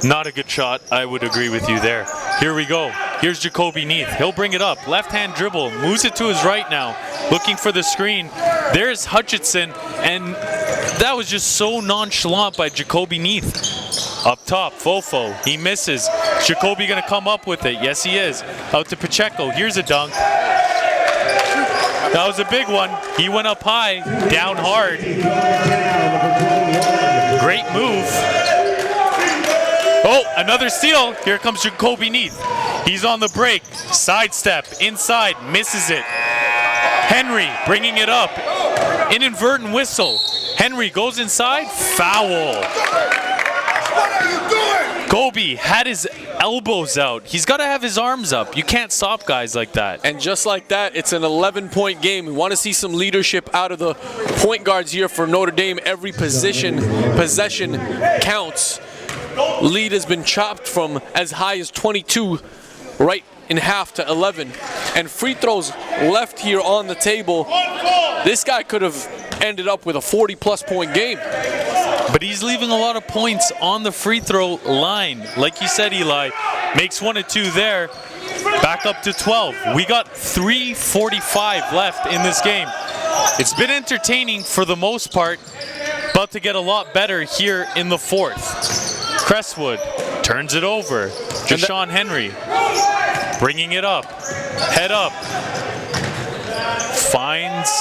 Not a good shot. I would agree with you there. Here we go. Here's Jacoby Neath. He'll bring it up. Left-hand dribble. Moves it to his right now. Looking for the screen. There's Hutchinson. And that was just so nonchalant by Jacoby Neath. Up top, Fofo. He misses. Jacoby going to come up with it. Yes, he is. Out to Pacheco. Here's a dunk. That was a big one. He went up high, down hard. Great move. Oh, another steal. Here comes Jacoby Neath. He's on the break. Sidestep, inside, misses it. Henry bringing it up. Inadvertent whistle. Henry goes inside, foul. Kobe had his elbows out. He's got to have his arms up. You can't stop guys like that. And just like that, it's an 11-point game. We want to see some leadership out of the point guards here for Notre Dame. Every possession counts. Lead has been chopped from as high as 22 right in half to 11. And free throws left here on the table. This guy could have ended up with a 40-plus point game. But he's leaving a lot of points on the free throw line. Like you said, Eli, makes 1 or 2 there. Back up to 12. We got 3:45 left in this game. It's been entertaining for the most part. About to get a lot better here in the fourth. Crestwood turns it over. Jashawn Henry bringing it up. Head up. Finds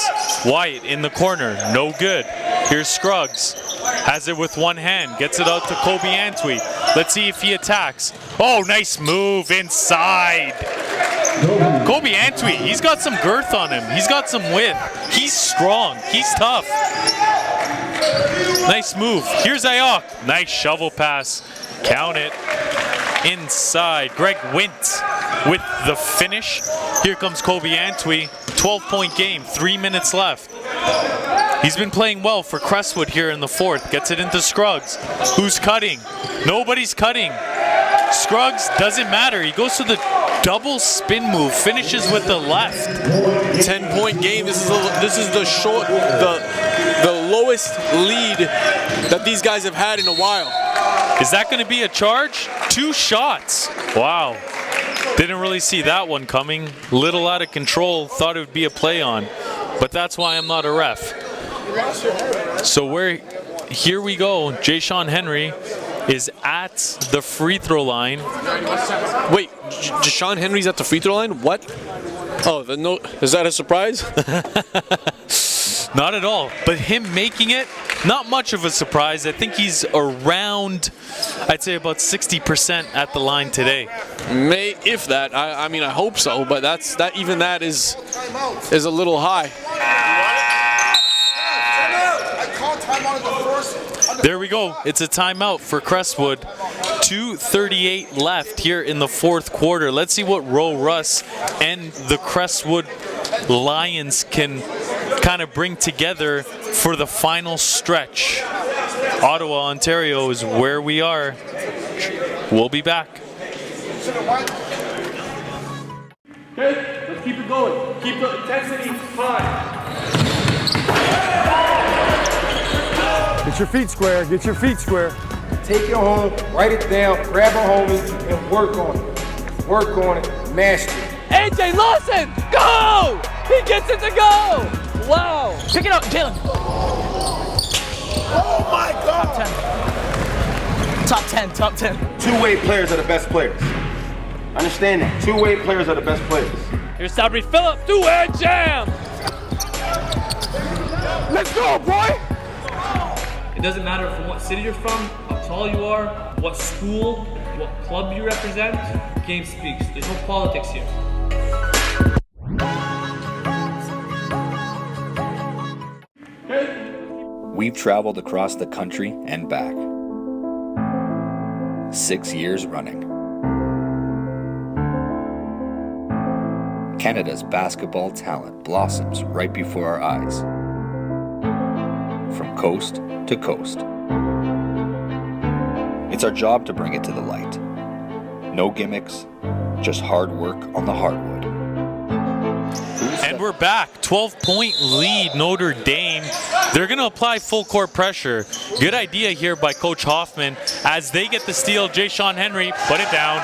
Wyatt in the corner. No good. Here's Scruggs. Has it with one hand. Gets it out to Kobe Antwi. Let's see if he attacks. Oh, nice move inside. Kobe Antwi, he's got some girth on him. He's got some width. He's strong. He's tough. Nice move. Here's Ayok. Nice shovel pass. Count it. Inside. Greg Wint with the finish. Here comes Kobe Antwi. 12-point game. 3 minutes left. He's been playing well for Crestwood here in the fourth. Gets it into Scruggs. Who's cutting? Nobody's cutting. Scruggs doesn't matter. He goes to the double spin move. Finishes with the left. 10-point game. This is the lowest lead that these guys have had in a while. Is that going to be a charge? 2 shots. Wow. Didn't really see that one coming. Little out of control. Thought it would be a play on. But that's why I'm not a ref. So here we go. Jayshawn Henry is at the free throw line. Wait, Jayshawn Henry's at the free throw line? What? Oh, is that a surprise? Not at all. But him making it, not much of a surprise. I think he's around, I'd say about 60% at the line today. If that. I mean, I hope so, but even that is a little high. There we go. It's a timeout for Crestwood. 2:38 left here in the fourth quarter. Let's see what Roe Russ and the Crestwood Lions can kind of bring together for the final stretch. Ottawa, Ontario is where we are. We'll be back. Okay, let's keep it going. Keep the intensity high. Get your feet square, get your feet square. Take it home, write it down, grab a homie, and work on it. Work on it, master it. AJ Lawson, go! He gets it to go! Wow. Pick it up, Jalen. Oh my God! Top 10, top 10. Two-way players are the best players. Understand that. Two-way players are the best players. Here's Sabri Phillip, two-hand jam! Let's go, boy! It doesn't matter from what city you're from, how tall you are, what school, what club you represent. Game speaks. There's no politics here. We've traveled across the country and back. 6 years running. Canada's basketball talent blossoms right before our eyes. From coast to coast. It's our job to bring it to the light. No gimmicks, just hard work on the hardwood. And we're back. 12-point lead, Notre Dame. They're going to apply full court pressure. Good idea here by Coach Hoffman. As they get the steal, Jayshawn Henry, put it down.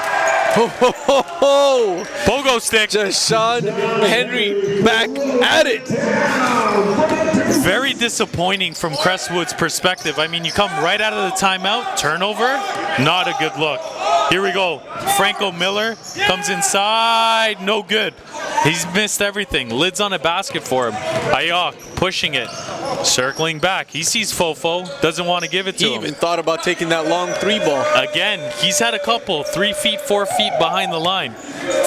Pogo stick. Jayshawn Henry back at it. Very disappointing from Crestwood's perspective. I mean, you come right out of the timeout, turnover, not a good look. Here we go. Franco Miller comes inside, no good. He's missed everything. Lids on a basket for him. Ayok pushing it, circling back. He sees Fofo, doesn't want to give it to him. He even thought about taking that long three ball. Again, he's had a couple, 3 feet, 4 feet behind the line.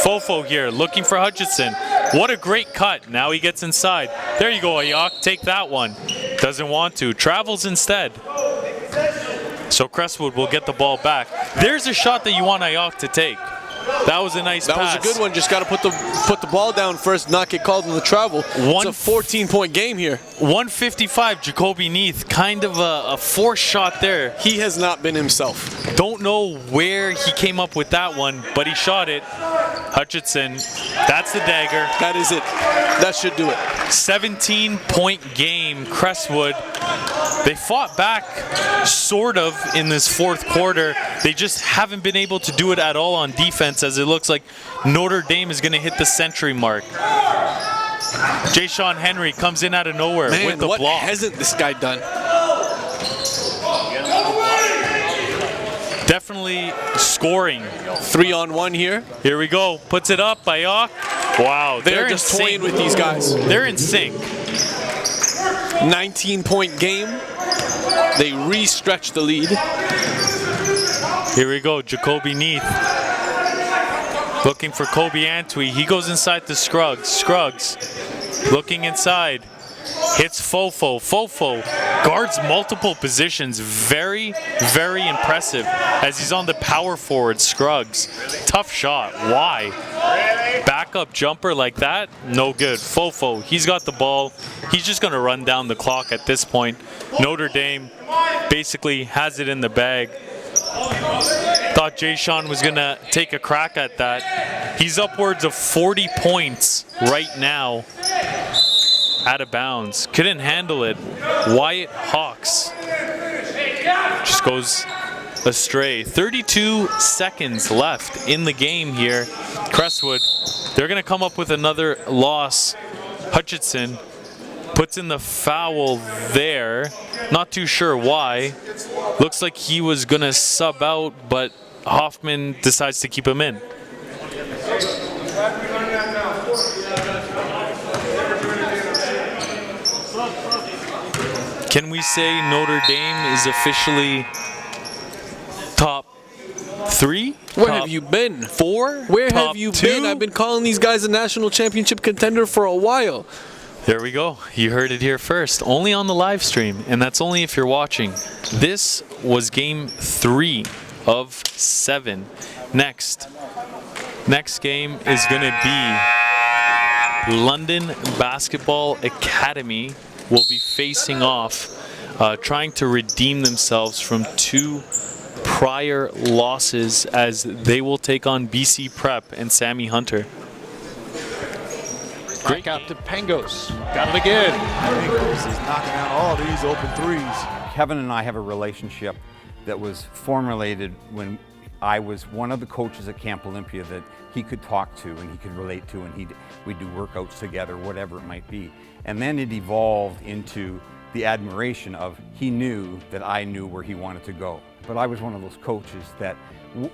Fofo here, looking for Hutchinson. What a great cut. Now he gets inside. There you go, Ayok. Take that one. Doesn't want to. Travels instead. So Crestwood will get the ball back. There's a shot that you want Ayok to take. That was a nice pass. That was a good one. Just got to put the ball down first, not get called on the travel. It's a 14-point game here. 155, Jacoby Neath. Kind of a forced shot there. He has not been himself. Don't know where he came up with that one, but he shot it. Hutchinson, that's the dagger. That is it. That should do it. 17-point game, Crestwood. They fought back, sort of, in this fourth quarter. They just haven't been able to do it at all on defense, as it looks like Notre Dame is going to hit the century mark. Jayshawn Henry comes in out of nowhere with the block. What hasn't this guy done? Definitely scoring. 3-on-1 here. Here we go. Puts it up by Ayok. Wow, they're just toying with these guys. They're in sync. 19-point game. They re-stretch the lead. Here we go, Jacoby Neath. Looking for Kobe Antwi. He goes inside to Scruggs. Scruggs looking inside. Hits Fofo. Fofo guards multiple positions. Very, very impressive as he's on the power forward. Scruggs. Tough shot. Why? Backup jumper like that? No good. Fofo, he's got the ball. He's just going to run down the clock at this point. Notre Dame basically has it in the bag. Thought Jayshawn was going to take a crack at that. He's upwards of 40 points right now. Out of bounds. Couldn't handle it. Wyatt Hawks just goes astray. 32 seconds left in the game here. Crestwood, they're going to come up with another loss. Hutchinson puts in the foul there. Not too sure why. Looks like he was going to sub out, but Hoffman decides to keep him in. Can we say Notre Dame is officially top 3? Where have you been? 4? Where top have you 2? been? I've been calling these guys a national championship contender for a while. There we go. You heard it here first. Only on the live stream, and that's only if you're watching. This was game 3 of 7. Next game is going to be London Basketball Academy will be facing off, trying to redeem themselves from 2 prior losses as they will take on BC Prep and Sammy Hunter. Break out to Pangos. Got it again. Pangos is knocking out all these open threes. Kevin and I have a relationship that was formulated when I was one of the coaches at Camp Olympia that he could talk to and he could relate to, and we'd do workouts together, whatever it might be. And then it evolved into the admiration of he knew that I knew where he wanted to go. But I was one of those coaches that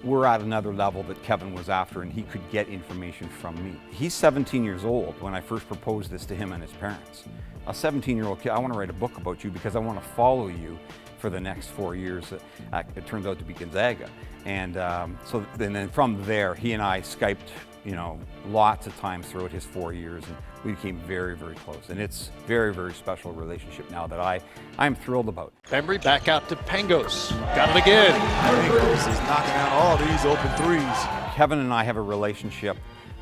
we're at another level that Kevin was after, and he could get information from me. He's 17 years old when I first proposed this to him and his parents. A 17-year-old kid, I want to write a book about you because I want to follow you for the next 4 years. It turns out to be Gonzaga. And so then from there, he and I Skyped, lots of times throughout his 4 years, and we became very, very close. And it's a very, very special relationship now that I'm thrilled about. Bembry back out to Pangos. Got it again. Pangos is knocking out all these open threes. Kevin and I have a relationship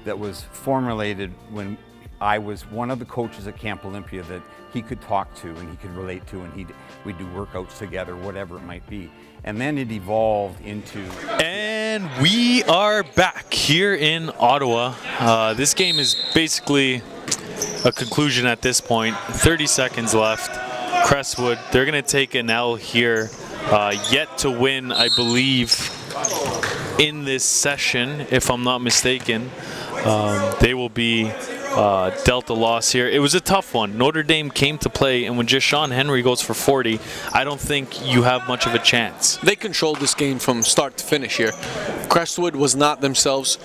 that was formulated when I was one of the coaches at Camp Olympia that he could talk to and he could relate to, and we'd do workouts together, whatever it might be. And then it evolved into... And we are back here in Ottawa. This game is basically a conclusion at this point. 30 seconds left. Crestwood, they're going to take an L here. Yet to win, I believe, in this session, if I'm not mistaken. They will be dealt a loss here. It was a tough one. Notre Dame came to play, and when just Sean Henry goes for 40, I don't think you have much of a chance. They controlled this game from start to finish here. Crestwood was not themselves.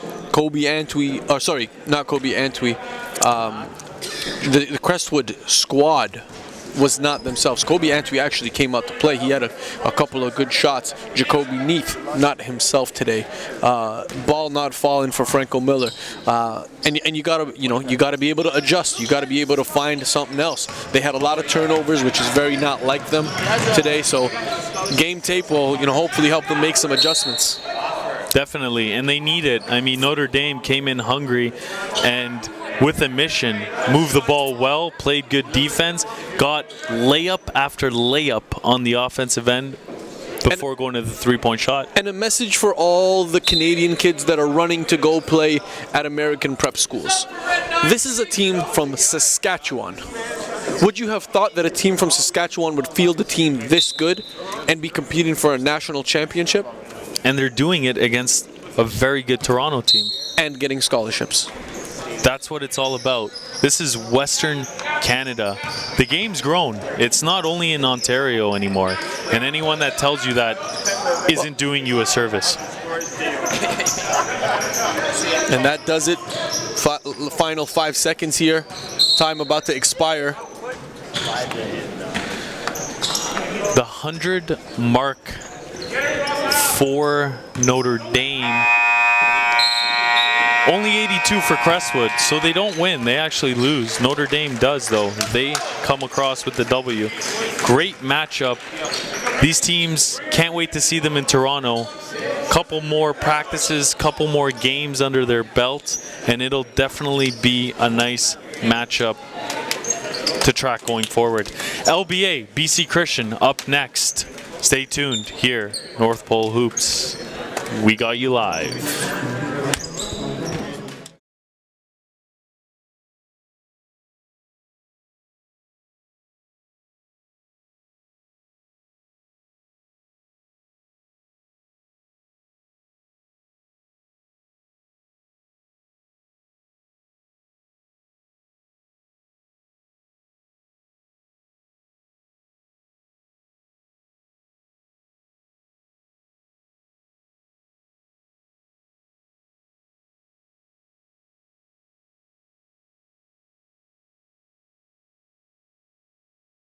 The Crestwood squad was not themselves. Kobe Antwi actually came out to play. He had a couple of good shots. Jacoby Neath, not himself today. Ball not falling for Franco Miller. And you gotta be able to adjust. You gotta be able to find something else. They had a lot of turnovers, which is very not like them today. So game tape will hopefully help them make some adjustments. Definitely, and they need it. I mean, Notre Dame came in hungry and with a mission, moved the ball well, played good defense, got layup after layup on the offensive end before going to the three-point shot. And a message for all the Canadian kids that are running to go play at American prep schools. This is a team from Saskatchewan. Would you have thought that a team from Saskatchewan would field a team this good and be competing for a national championship? And they're doing it against a very good Toronto team. And getting scholarships. That's what it's all about. This is Western Canada. The game's grown. It's not only in Ontario anymore. And anyone that tells you that isn't doing you a service. And that does it. Final 5 seconds here. Time about to expire. The 100 mark for Notre Dame. Only 82 for Crestwood, so they don't win. They actually lose. Notre Dame does, though. They come across with the W. Great matchup. These teams, can't wait to see them in Toronto. Couple more practices, couple more games under their belt, and it'll definitely be a nice matchup to track going forward. LBA, BC Christian, up next. Stay tuned here, North Pole Hoops. We got you live.